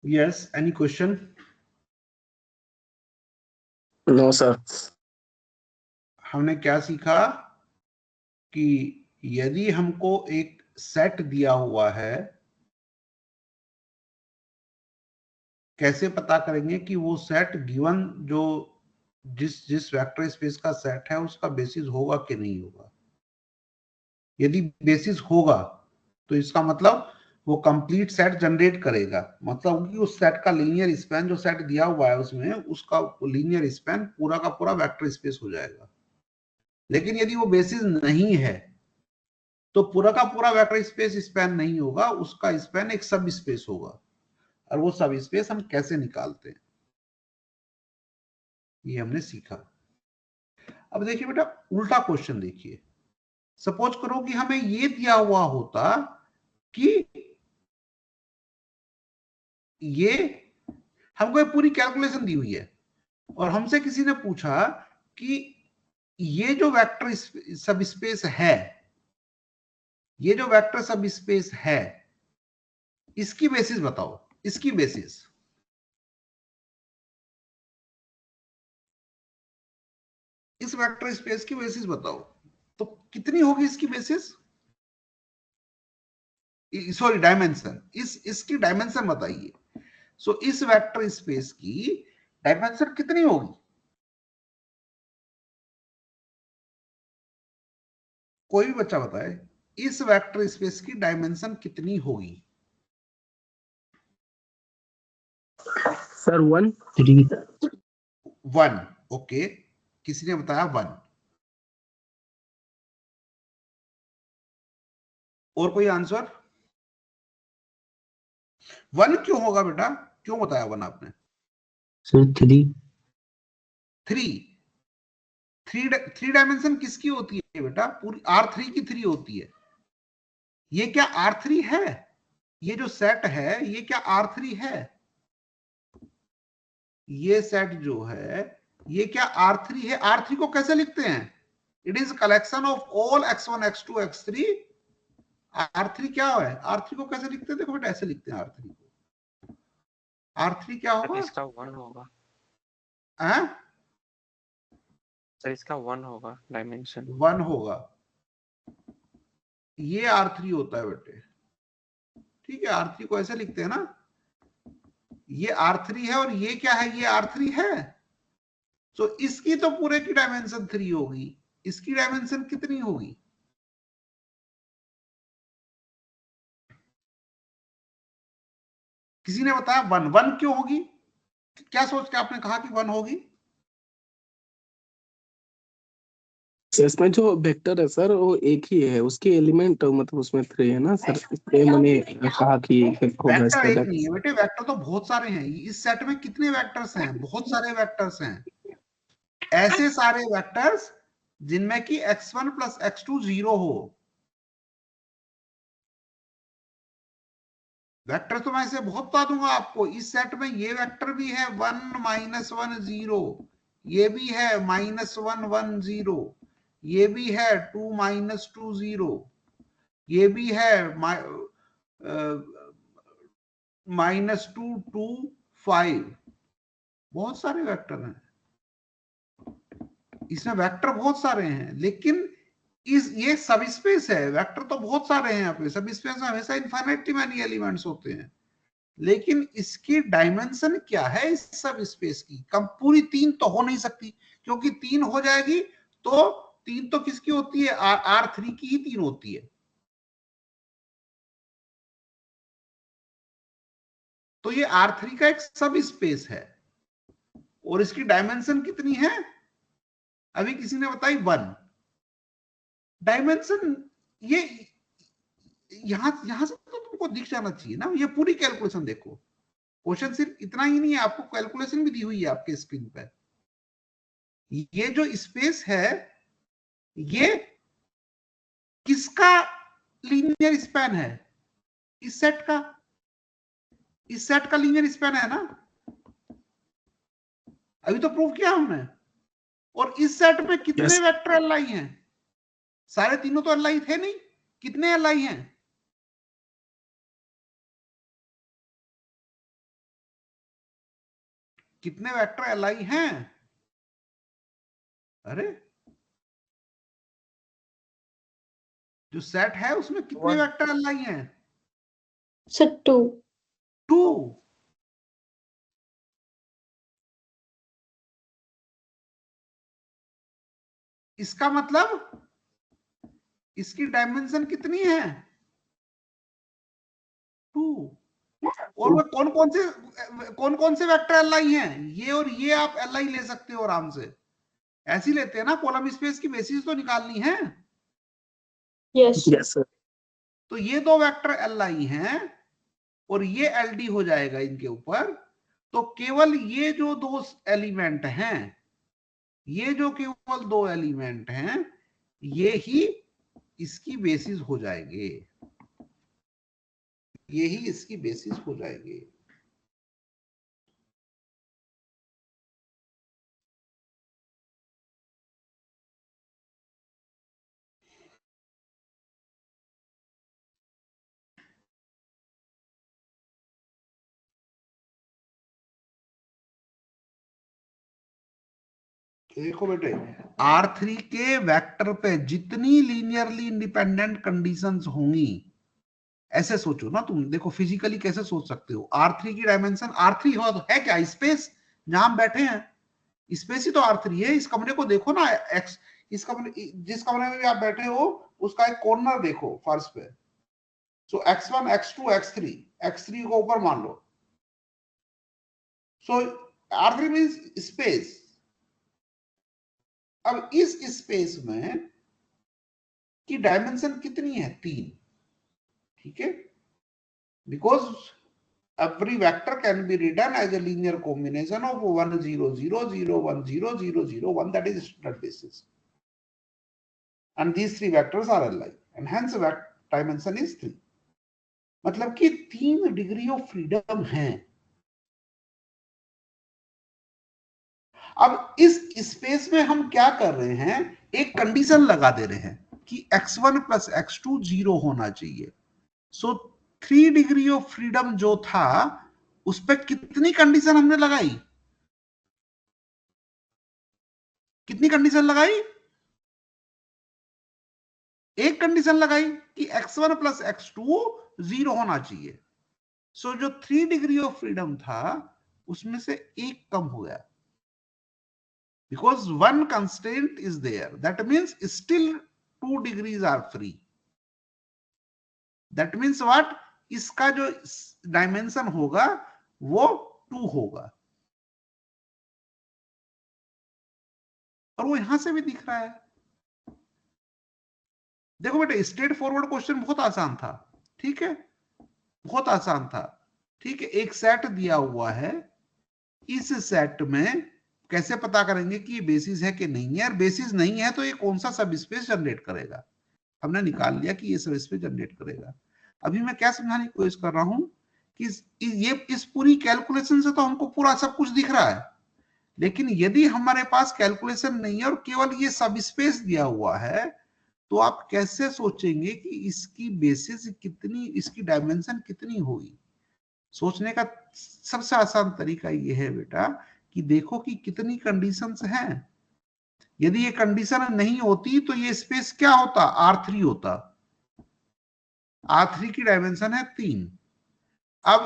Yes, any question? No sir. हमने क्या सीखा कि यदि हमको एक सेट दिया हुआ है, कैसे पता करेंगे कि वो सेट गिवन जो जिस वेक्टर स्पेस का सेट है उसका बेसिस होगा कि नहीं होगा? यदि बेसिस होगा तो इसका मतलब वो कंप्लीट सेट जनरेट करेगा, मतलब कि उस सेट का लीनियर स्पैन जो सेट दिया हुआ है उसमें उसका लीनियर स्पैन पूरा का पूरा वेक्टर स्पेस हो जाएगा। लेकिन यदि वो बेसिस नहीं है तो पूरा का पूरा वेक्टर स्पेस स्पैन नहीं होगा, उसका स्पैन एक सब स्पेस होगा। और वो सब स्पेस हम कैसे निकालते हैं ये हमने सीखा। अब देखिए बेटा उल्टा क्वेश्चन देखिए, सपोज करो कि हमें ये दिया हुआ होता कि ये हमको एक पूरी कैलकुलेशन दी हुई है और हमसे किसी ने पूछा कि ये जो वेक्टर सब स्पेस है, ये जो वेक्टर सब स्पेस है इसकी बेसिस बताओ, इसकी बेसिस इस वेक्टर स्पेस की बेसिस बताओ, तो कितनी होगी इसकी बेसिस? सॉरी डायमेंशन, इसकी डायमेंशन बताइए। सो इस वेक्टर स्पेस की डायमेंशन कितनी होगी? कोई भी बच्चा बताए इस वेक्टर स्पेस की डायमेंशन कितनी होगी? सर 1। 1। ओके, किसी ने बताया 1। और कोई आंसर? 1 क्यों होगा बेटा, क्यों बताया 1 आपने? सर 3। 3 डायमेंशन किसकी होती है बेटा? पूरी R3 की 3 होती है। ये क्या R3 है? ये जो सेट है ये क्या R3 है? ये सेट जो है ये क्या R3 है? R3 को कैसे लिखते हैं? It is collection of all x1 x2 x3। R3 क्या है? R3 को कैसे लिखते हैं? देखो बेटा ऐसे लिखते हैं R3 को। R3 क्या सर होगा? इसका 1 होगा। हैं? सर इसका 1 होगा डायमेंशन। 1 होगा। ये R3 होता है बेटे, ठीक है। R3 को ऐसे लिखते हैं ना, ये R3 है और ये क्या है? ये R3 है। तो इसकी तो पूरे की डायमेंशन 3 होगी, इसकी डायमेंशन कितनी होगी? किसी ने बताया 1। 1 क्यों होगी? क्या सोच के आपने कहा कि 1 होगी? इसमें जो वेक्टर है सर वो एक ही है, उसके एलिमेंट मतलब उसमें 3 है ना सर, इसलिए मैंने कहा कि होगा वेक्टर इसका एक नहीं है बेटे, वेक्टर तो बहुत सारे हैं। इस सेट में कितने वेक्टर्स हैं? बहुत सारे वेक्टर्स हैं, ऐसे सारे वेक्टर्स जिनमें कि x1 प्लस x2 0 हो। वेक्टर तो मैं इसे बहुत बता दूंगा आपको। इस सेट में ये वेक्टर भी है 1 -1 0, ये भी है -1 1 0, ये भी है 2 -2 0, ये भी है -2 2 5। बहुत सारे वेक्टर हैं इसमें, वेक्टर बहुत सारे हैं। लेकिन ये सब स्पेस है, वेक्टर तो बहुत सारे हैं यहाँ पे। सब स्पेस में हमेशा इनफाइनाइटली मैनी एलिमेंट्स होते हैं, लेकिन इसकी डायमेंशन क्या है इस सब स्पेस की? कम पूरी 3 तो हो नहीं सकती, क्योंकि 3 हो जाएगी तो 3 तो किसकी होती है? R3 की ही 3 होती है। तो ये R3 का एक सब स्पेस है और इसकी डायमेंशन कितनी है? अभी किसी ने बताई 1 डायमेंशन। ये यहां से तो तुमको दिख जाना चाहिए ना, ये पूरी कैलकुलेशन देखो। क्वेश्चन सिर्फ इतना ही नहीं है, आपको कैलकुलेशन भी दी हुई है आपके स्क्रीन पे। ये जो स्पेस है ये किसका लीनियर स्पैन है? इस सेट का। इस सेट का लीनियर स्पैन है ना, अभी तो प्रूव किया हमने। और इस सेट में कितने Yes. वेक्टर एलआई हैं? सारे तीनों तो एलआई थे नहीं, कितने एलआई हैं? कितने वेक्टर एलआई हैं? अरे जो सेट है उसमें कितने One. वेक्टर एलआई हैं? Sir, 2. 2। इसका मतलब इसकी डायमेंशन कितनी है? 2। और वो कौन कौन से वेक्टर एलआई हैं? ये और ये आप एलआई ले सकते हो आराम से, ऐसे ही लेते हैं ना, कॉलम स्पेस की बेसिस तो निकालनी है। Yes. Yes sir. तो ये दो वेक्टर एलआई हैं और ये एलडी हो जाएगा इनके ऊपर। तो केवल ये जो दो एलिमेंट हैं, ये जो केवल दो एलिमेंट हैं, ये ही इसकी बेसिस हो जाएंगे, ये ही इसकी बेसिस हो जाएंगे। देखो बेटे, R3 के वेक्टर पे जितनी लीनियरली इंडिपेंडेंट कंडीशंस होंगी, ऐसे सोचो ना तुम, देखो फिजिकली कैसे सोच सकते हो। R3 की डायमेंशन, R3 हो तो है क्या? स्पेस, जहां हम बैठे हैं स्पेस ही तो R3 है। इस कमरे को देखो ना, एक्स, इस कमरे, जिस कमरे में भी आप बैठे हो उसका एक कॉर्नर देखो फर्श पे। सो X1 X2 X3, X3 को ऊपर मान लो। सो R3 मींस स्पेस। अब इस स्पेस में की डायमेंशन कितनी है? 3। ठीक है, because every vector can be written as a linear combination of 1 0 0 0 1 0 0 0 1, that is standard basis, and these three vectors are alike and hence dimension is 3। मतलब कि 3 डिग्री ऑफ फ्रीडम है। अब इस स्पेस में हम क्या कर रहे हैं, एक कंडीशन लगा दे रहे हैं कि x1 प्लस x2 0 होना चाहिए। सो 3 डिग्री ऑफ फ्रीडम जो था उस पर कितनी कंडीशन हमने लगाई? कितनी कंडीशन लगाई? एक कंडीशन लगाई कि x1 प्लस x2 0 होना चाहिए। सो जो 3 डिग्री ऑफ फ्रीडम था उसमें से एक कम हो गया, because one constraint is there, that means still 2 degrees are free। that means what? इसका जो डायमेंशन होगा वो 2 होगा, और वो यहां से भी दिख रहा है। देखो बेटे, स्ट्रेट फॉरवर्ड क्वेश्चन बहुत आसान था। ठीक है, बहुत आसान था। ठीक है, एक सेट दिया हुआ है, इस सेट में कैसे पता करेंगे कि ये बेसिस है कि नहीं है? और बेसिस नहीं है तो ये कौन सा सब स्पेस जनरेट करेगा? हमने निकाल लिया कि ये सब स्पेस जनरेट करेगा। अभी मैं क्या समझाने की कोशिश कर रहा हूं कि ये इस पूरी कैलकुलेशन से तो हमको पूरा सब कुछ दिख रहा है, लेकिन यदि हमारे पास कैलकुलेशन नहीं है और केवल ये सब स्पेस दिया हुआ है, तो आप कैसे सोचेंगे कि इसकी बेसिस कितनी, इसकी डायमेंशन कितनी होगी? सोचने का सबसे आसान तरीका ये है बेटा कि देखो कि कितनी कंडीशंस हैं। यदि ये कंडीशन नहीं होती तो ये स्पेस क्या होता? R3 होता। R3 की डायमेंशन है 3। अब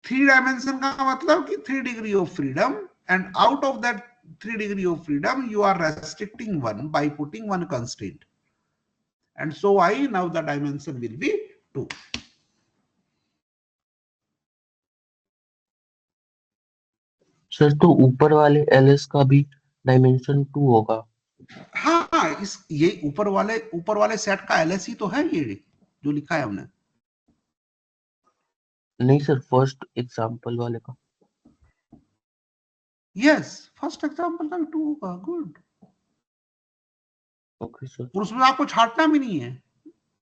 3 डायमेंशन का मतलब कि 3 degree of freedom, and out of that 3 degree of freedom you are restricting one by putting one constraint, and so I now the dimension will be 2। Sir तो ऊपर वाले एलएस का भी डायमेंशन 2 होगा? हाँ, इस ये ऊपर वाले सेट का एलएस ही तो है, ये जो लिखा है हमने। नहीं सर, फर्स्ट एग्जांपल वाले का। यस, फर्स्ट एग्जांपल का 2 होगा। गुड। Okay sir. और उसमें आपको छांटना भी नहीं है,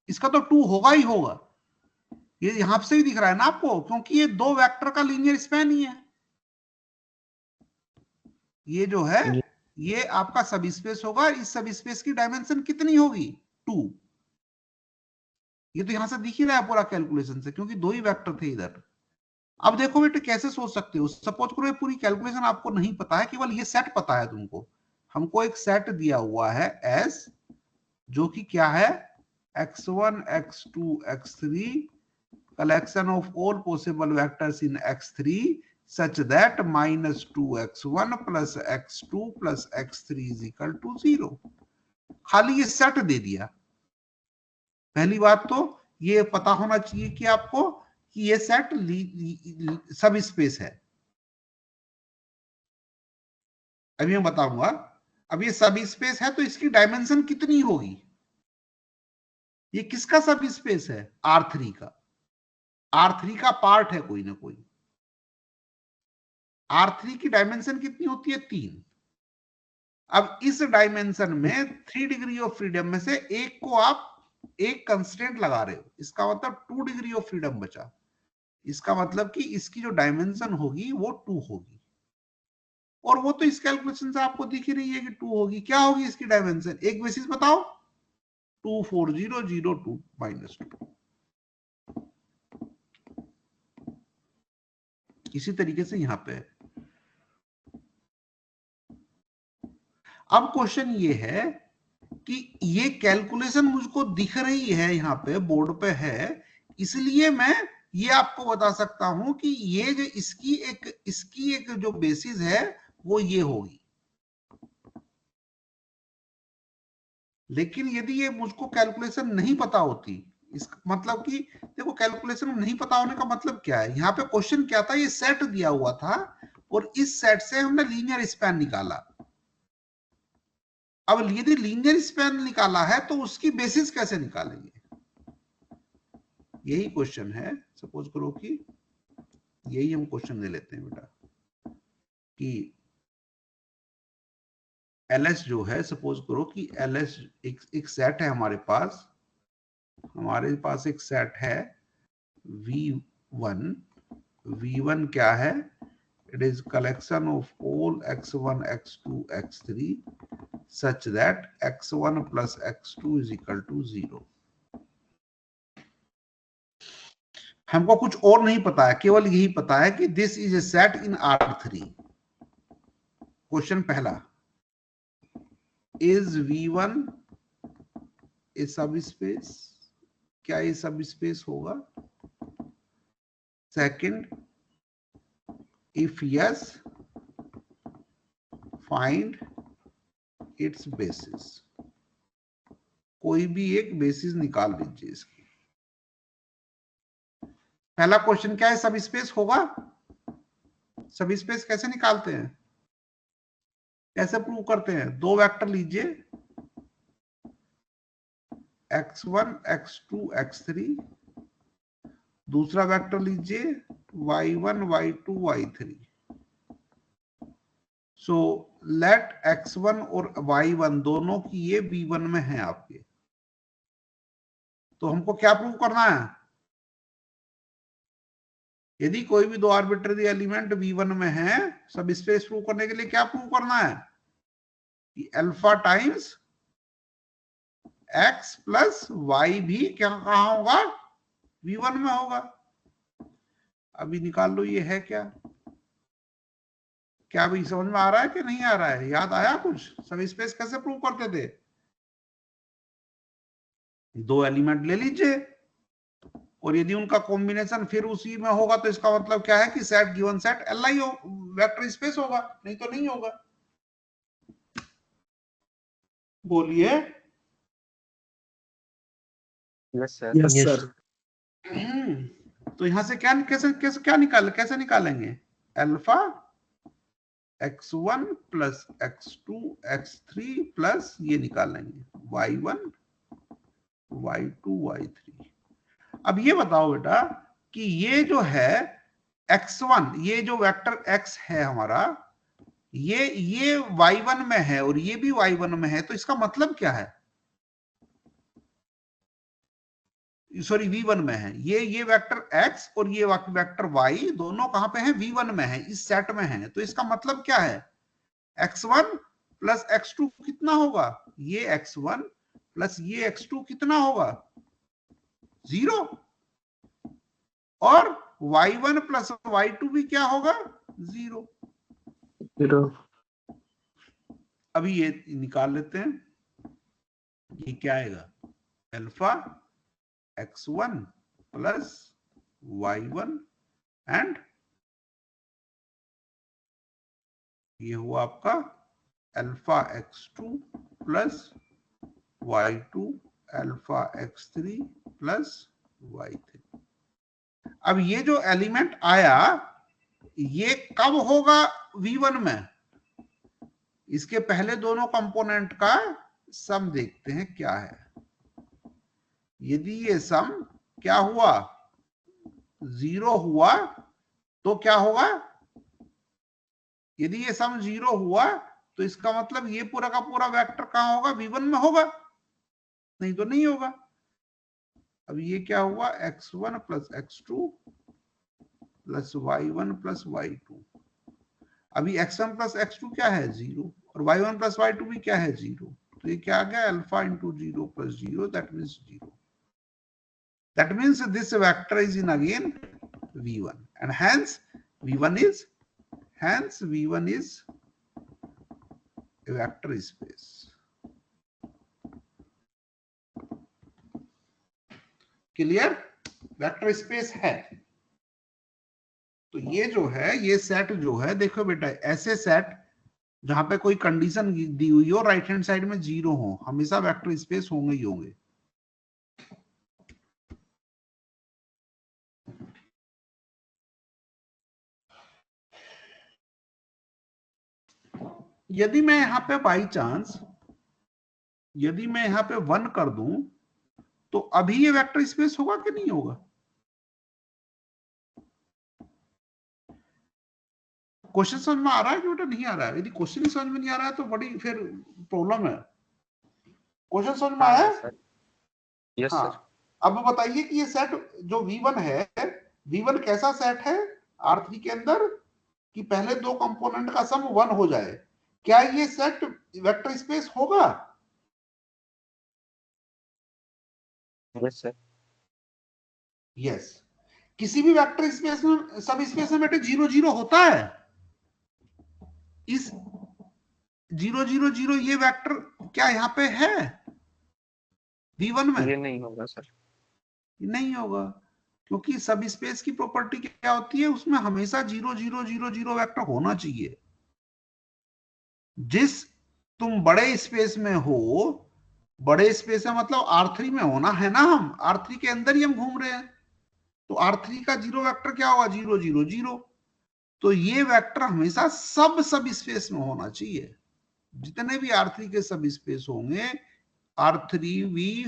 इसका तो 2 होगा ही होगा। ये यहां से भी दिख रहा है ना आपको, क्योंकि ये दो वेक्टर का लीनियर स्पैन ही है। ये जो है ये आपका सब स्पेस होगा। इस सब स्पेस की डायमेंशन कितनी होगी? 2। ये तो यहां से दिख ही रहा है पूरा कैलकुलेशन से, क्योंकि दो ही वेक्टर थे इधर। अब देखो बेटे कैसे सोच सकते हो, सपोज करो ये पूरी कैलकुलेशन आपको नहीं पता है, केवल ये सेट पता है तुमको। हमको एक सेट दिया हुआ है एस, जो कि क्या है, x1 x2 x3 collection of all possible vectors in x3 such that -2x1 plus x2 plus x3 is equal to 0। खाली ये सेट दे दिया। पहली बात तो ये पता होना चाहिए कि आपको कि ये सेट सब स्पेस है। अभी मैं बताऊंगा। अब ये सब स्पेस है तो इसकी डायमेंशन कितनी होगी? ये किसका सब स्पेस है? R3 का। R3 का पार्ट है कोई ना कोई। R3 की डायमेंशन कितनी होती है? 3। अब इस डायमेंशन में 3 डिग्री ऑफ फ्रीडम में से एक को आप एक कंस्ट्रेंट लगा रहे हो, इसका मतलब 2 डिग्री ऑफ फ्रीडम बचा। इसका मतलब कि इसकी जो डायमेंशन होगी वो 2 होगी, और वो तो इस कैलकुलेशन से आपको दिख ही रही है कि 2 होगी। क्या होगी इसकी डायमेंशन? एक बेसिस बताओ। 2 4 0 0 2 -2। इसी तरीके से यहां पे अब क्वेश्चन ये है कि ये कैलकुलेशन मुझको दिख रही है यहां पे बोर्ड पे है, इसलिए मैं ये आपको बता सकता हूं कि ये जो इसकी एक जो बेसिस है वो ये होगी। लेकिन यदि ये मुझको कैलकुलेशन नहीं पता होती, इसका मतलब कि देखो कैलकुलेशन नहीं पता होने का मतलब क्या है, यहाँ पे क्वेश्चन क्या था, ये सेट दिया हुआ था और इस सेट से हमने लीनियर स्पैन निकाला। अब यदि लीनियर स्पैन निकाला है तो उसकी बेसिस कैसे निकालेंगे? यही क्वेश्चन है। सपोज करो कि यही हम क्वेश्चन ले लेते हैं बेटा कि LS जो है, सपोज करो कि LS एक सेट है हमारे पास एक सेट है V1। V1 क्या है? It is collection of all x1 x2 x3 such that x1 plus x2 is equal to 0। हमको कुछ और नहीं पता है, केवल यही पता है कि this is a set in R3। Question पहला, इज V1 ए सब स्पेस? क्या ये सब स्पेस होगा? Second, if yes find its basis. कोई भी एक बेसिस निकाल लीजिए इसकी। पहला क्वेश्चन क्या है? सब स्पेस होगा? सब स्पेस कैसे निकालते हैं, कैसे प्रूव करते हैं? दो वेक्टर लीजिए, x1 x2 x3, दूसरा वेक्टर लीजिए y1 y2 y3। So let x1 और y1 दोनों की ये V1 में है आपके, तो हमको क्या प्रूव करना है? यदि कोई भी दो आर्बिट्ररी एलिमेंट V1 में है, सब स्पेस प्रूव करने के लिए क्या प्रूव करना है कि alpha times x plus y भी क्या कहां होगा? V1 में होगा। अभी निकाल लो ये है क्या? क्या अभी समझ में आ रहा है कि नहीं आ रहा है? याद आया कुछ? सब स्पेस कैसे प्रूव करते थे? दो एलिमेंट ले लीजिए और यदि उनका कॉम्बिनेशन फिर उसी में होगा तो इसका मतलब क्या है कि set given set Li vector space होगा, नहीं तो नहीं होगा। बोलिए। Yes sir. Yes Yes. Sir. तो यहां से क्या निकालेंगे? Alpha x1 plus x2 x3 plus ये निकालेंगे y1 y2 y3। अब ये बताओ बेटा कि ये जो है x1, ये जो वेक्टर x है हमारा, ये y1 में है और ये भी y1 में है, तो इसका मतलब क्या है? सॉरी V1 में है। ये वेक्टर x और ये वेक्टर y दोनों कहां पे हैं? V1 में है, इस सेट में है। तो इसका मतलब क्या है? x1 प्लस x2 कितना होगा? ये x1 प्लस ये x2 कितना होगा? 0। और y1 प्लस y2 भी क्या होगा? 0। 0। अभी ये निकाल लेते हैं, ये क्या आएगा? Alpha x1 plus y1 and ये हुआ आपका alpha x2 plus y2 alpha x3 plus y3। अब ये जो एलिमेंट आया ये कब होगा v1 में? इसके पहले दोनों कंपोनेंट का सम देखते हैं क्या है। यदि ये सम क्या हुआ? 0 हुआ तो क्या होगा? यदि ये सम 0 हुआ तो इसका मतलब ये पूरा का पूरा वेक्टर कहां होगा? v1 में होगा, नहीं तो नहीं होगा। अब ये क्या हुआ? x1 plus x2 plus y1 plus y2। अभी x1 प्लस x2 क्या है? 0, और y1 प्लस y2 भी क्या है? 0। तो ये क्या आ गया? Alpha into 0 plus 0, that means 0। That means this vector is in again v1, and hence v1 is a vector space. Clear? Vector space है। तो ये जो है, ये सेट जो है, देखो बेटा, ऐसे सेट जहां पे कोई कंडीशन दी हुई हो, राइट हैंड साइड में 0 हो, हमेशा वेक्टर स्पेस होंगे ही होंगे। यदि मैं यहां पे बाई चांस यदि मैं यहां पे 1 कर दूं तो अभी ये वेक्टर स्पेस होगा कि नहीं होगा? क्वेश्चन समझ में आ रहा है कि बेटा नहीं आ रहा है? यदि क्वेश्चन ही समझ में नहीं आ रहा है तो बड़ी फिर प्रॉब्लम है। क्वेश्चन समझ में आया? यस हाँ। सर। अब बताइए कि ये सेट जो v1 है, v1 कैसा सेट है R3 के अंदर कि पहले दो कंपोनेंट का सम 1 हो जाए। क्या ये सेट वेक्टर स्पेस होगा? Yes sir. यस। किसी भी वेक्टर स्पेस में, सब स्पेस में बेटे 0 0 होता है। इस 0 0 0 ये वेक्टर क्या यहाँ पे है v1 में? ये नहीं होगा सर। नहीं होगा, क्योंकि सब स्पेस की प्रॉपर्टी क्या होती है? उसमें हमेशा 0 0 0 0 वेक्टर होना चाहिए। जिस तुम बड़े स्पेस में हो, बड़े स्पेस में मतलब R3 में होना है ना, हम R3 के अंदर ही हम घूम रहे हैं, तो R3 का 0 वेक्टर क्या होगा? 0 0 0। तो ये वेक्टर हमेशा सब स्पेस में होना चाहिए। जितने भी R3 के सब स्पेस होंगे, R3V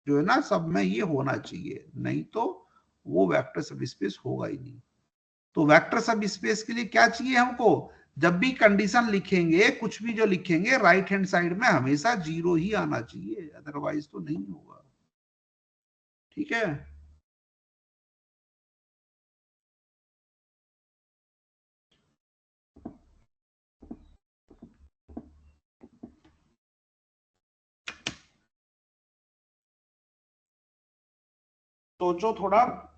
जो है ना, सब में ये होना चाहिए, नहीं तो वो वेक्टर सब स्पेस होगा ही नहीं। तो वेक्टर सब स्पेस के लिए क्या चाहिए हमको? जब भी कंडीशन लिखेंगे, कुछ भी जो लिखेंगे, राइट हैंड साइड में हमेशा 0 ही आना चाहिए, अदरवाइज तो नहीं होगा। ठीक है? सोचो थोड़ा,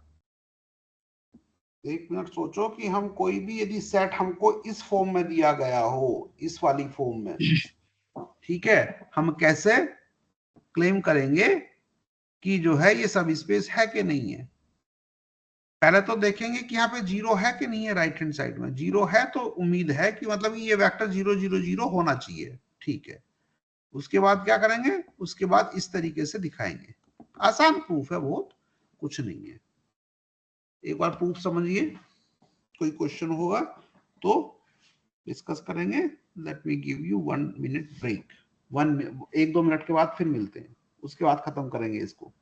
एक मिनट सोचो कि हम कोई भी यदि सेट हमको इस फॉर्म में दिया गया हो, इस वाली फॉर्म में, ठीक है, हम कैसे क्लेम करेंगे कि जो है ये सब स्पेस है कि नहीं है? पहले तो देखेंगे कि यहाँ पे 0 है कि नहीं है। राइट हैंड साइड में 0 है तो उम्मीद है कि मतलब ये वेक्टर 0 0 0 होना चाहिए। ठीक है, उसके बाद क्या करेंगे? उसके बाद इस तरीके से दिखाएंगे। आसान प्रूफ है, बहुत कुछ नहीं है। एक बार प्रूफ समझिए, कोई क्वेश्चन होगा तो डिस्कस करेंगे। Let me give you 1 minute break. 1-2 minute के बाद फिर मिलते हैं, उसके बाद खत्म करेंगे इसको।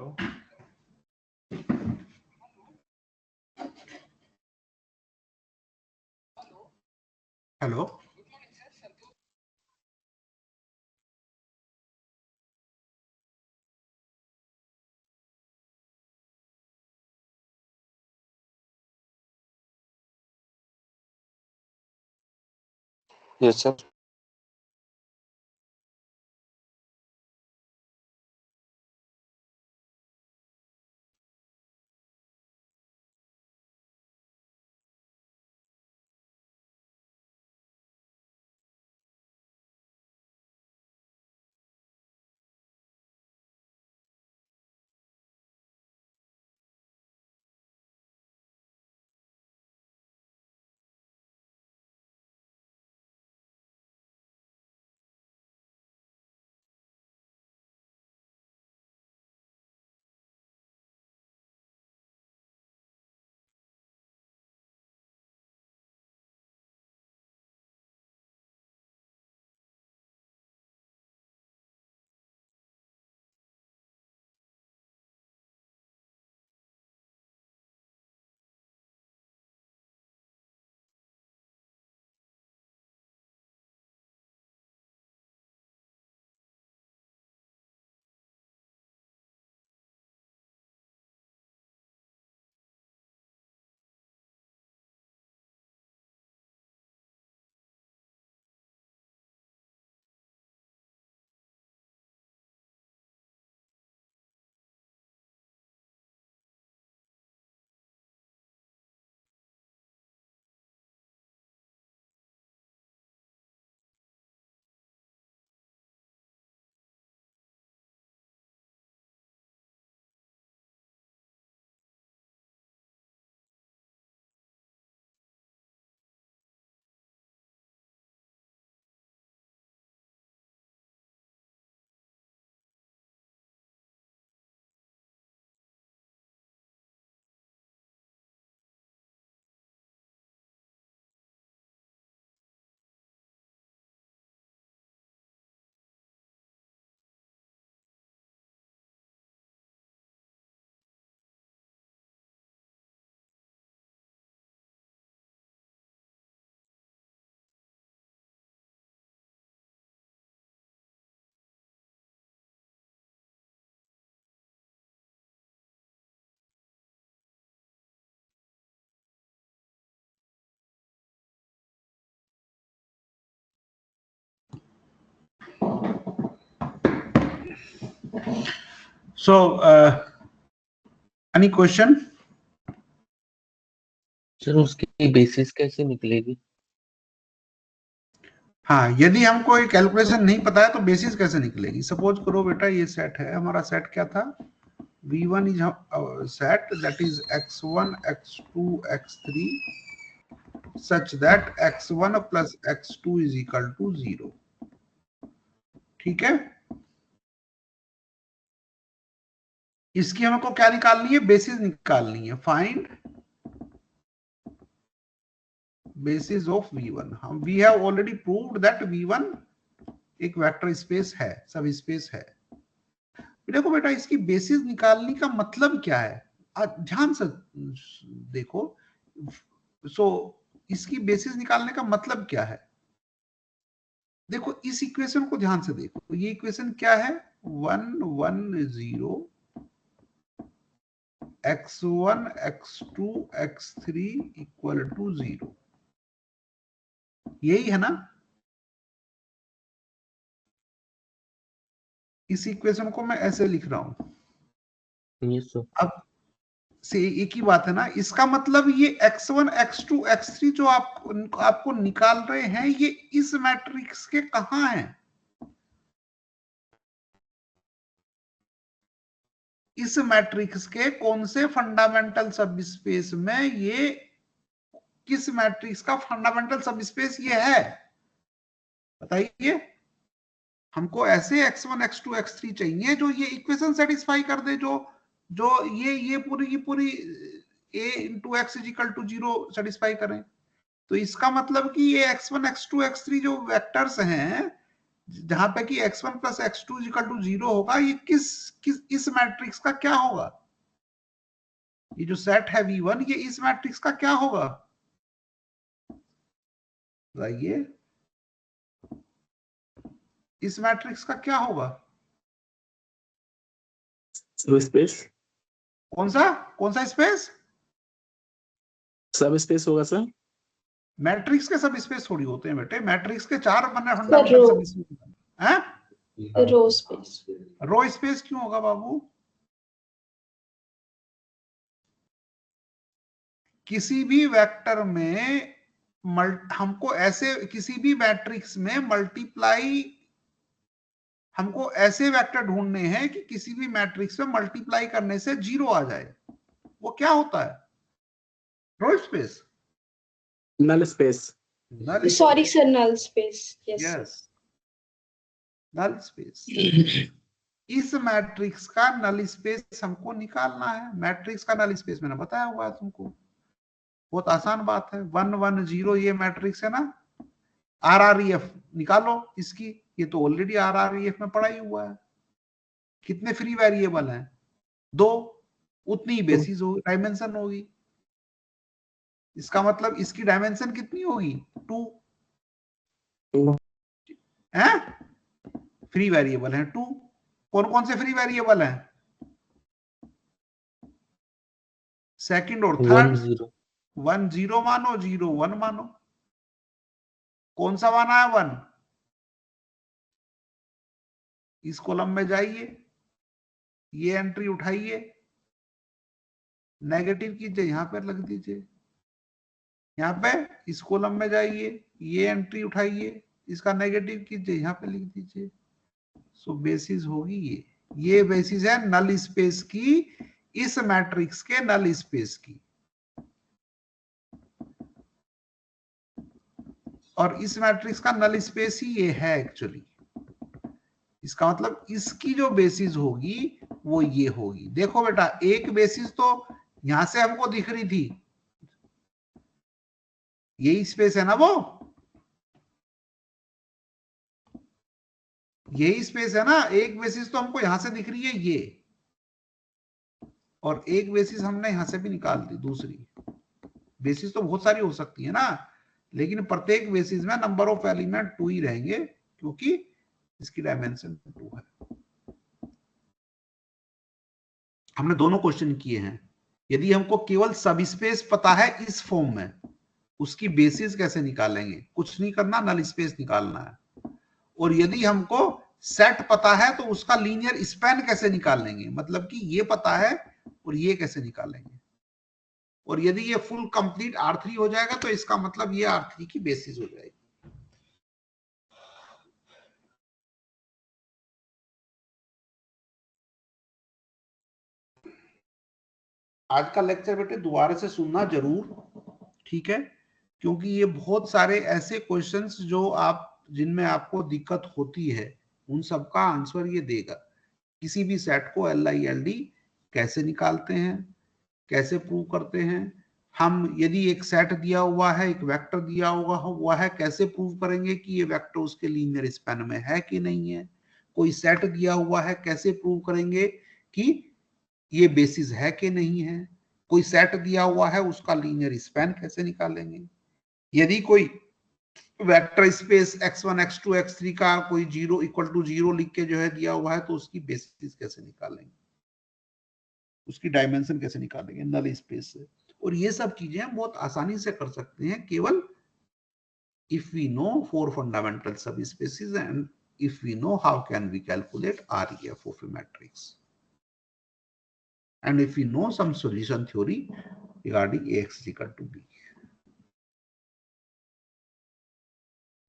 Hello hello yes sir. So, any question? Sir उसकी बेसिस कैसे निकलेगी? हाँ, यदि हमको ये कैलकुलेशन नहीं पता है तो बेसिस कैसे निकलेगी? सपोज करो बेटा ये सेट है, हमारा सेट क्या था? V1 is set that is x1, x2, x3 such that x1 plus x2 is equal to 0. ठीक है, इसकी हमको क्या निकालनी है? बेसिस निकालनी है। Find basis of V1। हम we have already proved that V1 एक वेक्टर स्पेस है, सब स्पेस है। देखो बेटा, इसकी बेसिस निकालने का मतलब क्या है? ध्यान से देखो। सो इसकी बेसिस निकालने का मतलब क्या है? देखो इस इक्वेशन को ध्यान से देखो। ये इक्वेशन क्या है? 1 1 0 x1 x2 x3 equal to 0, यही है ना? इस इक्वेशन को मैं ऐसे लिख रहा हूं। Yes sir. अब से एक ही बात है ना, इसका मतलब ये x1 x2 x3 जो आपको निकाल रहे हैं, ये इस मैट्रिक्स के कहां हैं? इस मैट्रिक्स के कौन से फंडामेंटल सब स्पेस में? ये किस मैट्रिक्स का फंडामेंटल सब स्पेस ये है? बताइए। हमको ऐसे x1 x2 x3 चाहिए जो ये इक्वेशन सेटिस्फाई कर दे, जो ये पूरी की पूरी a into x is equal to 0 satisfy करें। तो इसका मतलब कि ये x1 x2 x3 जो वेक्टर्स हैं, जहां पे कि x1 plus x2 equal to 0 होगा, ये किस इस मैट्रिक्स का क्या होगा? ये जो सेट है V1, ये इस मैट्रिक्स का क्या होगा? बताइए, इस मैट्रिक्स का क्या होगा? सब स्पेस, कौन सा स्पेस? सब स्पेस होगा सर। मैट्रिक्स के सब स्पेस थोड़ी होते हैं बेटे, मैट्रिक्स के 4 रो। फंडामेंटल सब स्पेस हैं। Row space. रो स्पेस क्यों होगा बाबू? किसी भी वेक्टर में हमको ऐसे, किसी भी मैट्रिक्स में मल्टीप्लाई, हमको ऐसे वेक्टर ढूंढने हैं कि किसी भी मैट्रिक्स में मल्टीप्लाई करने से 0 आ जाए। वो क्या होता है? Row space, null space. Null sorry sir, null space. Yes, null space. इस मैट्रिक्स का नल स्पेस हमको निकालना है। मैट्रिक्स का नल स्पेस मैंने बताया हुआ है तुमको, बहुत आसान बात है। 1 1 0 ये मैट्रिक्स है ना, RREF निकालो इसकी, ये तो ऑलरेडी RREF में पढ़ा ही हुआ है। कितने फ्री वेरिएबल हैं? 2, उतनी बेसिस होगी, डायमेंशन होगी। इसका मतलब इसकी डायमेंशन कितनी होगी? 2 है, फ्री वेरिएबल है 2। कौन कौन से फ्री वेरिएबल हैं? सेकंड और 1 थर्ड। 0 1 0 मानो, 0 1 मानो। कौन सा माना है 1? इस कॉलम में जाइए, ये एंट्री उठाइए, नेगेटिव कीजिए, यहां पर लग दीजिए। यहाँ पे इस कॉलम में जाइए, ये एंट्री उठाइए, इसका नेगेटिव कीजिए, यहाँ पे लिख दीजिए। सो बेसिस होगी ये बेसिस है नल स्पेस की, इस मैट्रिक्स के नल स्पेस की। और इस मैट्रिक्स का नल स्पेस ही ये है एक्चुअली। इसका मतलब इसकी जो बेसिस होगी वो ये होगी। देखो बेटा, एक बेसिस तो यहां से हमको दिख रही थी, यही स्पेस है ना, वो यही स्पेस है ना। एक बेसिस तो हमको यहां से दिख रही है ये, और एक बेसिस हमने यहां से भी निकाल दी दूसरी। बेसिस तो बहुत सारी हो सकती है ना, लेकिन प्रत्येक बेसिस में नंबर ऑफ एलिमेंट 2 ही रहेंगे, क्योंकि इसकी डायमेंशन 2 है। हमने दोनों क्वेश्चन किए हैं। यदि हमको केवल सब स्पेस पता है इस फॉर्म में, उसकी बेसिस कैसे निकालेंगे? कुछ नहीं करना, नल स्पेस निकालना है। और यदि हमको सेट पता है तो उसका लीनियर स्पैन कैसे निकालेंगे? मतलब कि ये पता है और ये कैसे निकालेंगे? और यदि ये फुल कंप्लीट R3 हो जाएगा तो इसका मतलब ये R3 की बेसिस हो जाएगी। आज का लेक्चर बेटे दोबारा से सुनना जरूर, ठीक है? क्योंकि ये बहुत सारे ऐसे क्वेश्चंस जो आप, जिनमें आपको दिक्कत होती है, उन सब का आंसर ये देगा। किसी भी सेट को LILD कैसे निकालते हैं, कैसे प्रूव करते हैं हम। यदि एक सेट दिया हुआ है, एक वेक्टर दिया हुआ है, कैसे प्रूव करेंगे कि ये वेक्टर उसके लीनियर स्पैन में है कि नहीं है। कोई सेट दिया हुआ है, कैसे प्रूव करेंगे कि ये बेसिस है कि नहीं है। कोई सेट दिया हुआ है, उसका लीनियर स्पैन कैसे निकालेंगे। यदि कोई vector space x1 x2 x3 का कोई 0 इक्वल टू 0 लिख के जो है दिया हुआ है, तो उसकी बेसिस कैसे निकालेंगे, उसकी डायमेंशन कैसे निकालेंगे नल स्पेस से। और ये सब चीजें हम बहुत आसानी से कर सकते हैं, केवल if we know 4 fundamental subspecies and if we know how can we calculate REF of a matrix, and if we know some solution theory regarding AX is equal to B।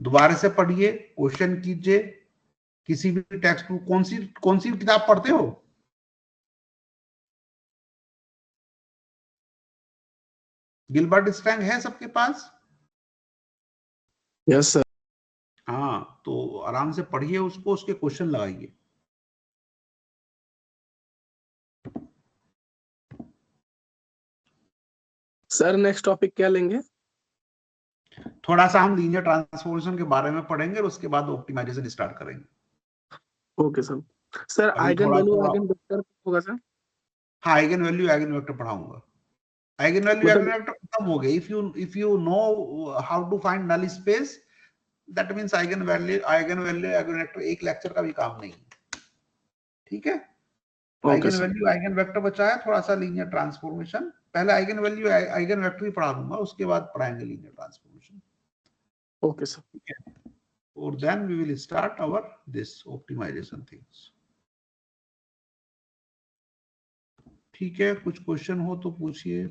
दोबारा से पढ़िए, क्वेश्चन कीजिए, किसी भी text book, कौन सी किताब पढ़ते हो? गिलबर्ट स्टैंग है सबके पास? Yes sir. हाँ, तो आराम से पढ़िए उसको, उसके क्वेश्चन लगाइए। सर नेक्स्ट टॉपिक क्या लेंगे? थोड़ा सा हम लीनियर ट्रांसफॉर्मेशन के बारे में पढ़ेंगे और उसके बाद ऑप्टिमाइजेशन स्टार्ट करेंगे। Okay sir. सर अभी आइगन थोड़ा वैल्यू थोड़ा आइगन वेक्टर होगा सर? हाँ, आइगन वैल्यू आइगन वेक्टर पढ़ाऊंगा। आइगन वैल्यू आइगन मतलब वेक्टर खत्म हो गए। If you know how to find null space, that means eigen value eigen vector एक लेक्चर का भी काम नहीं है। ठीक है, okay eigen sir. Value eigen vector बचा है, थोड़ा सा लीनियर ट्रांसफॉर्मेशन। पहले आइगन वैल्यू आइगन वेक्टर ही पढ़ा दूंगा, उसके बाद पढ़ाएंगे लीनियर ट्रांसफॉर्मेशन। Okay sir. ठीक है, और then we will start our this optimisation things. ठीक है, कुछ क्वेश्चन हो तो पूछिए।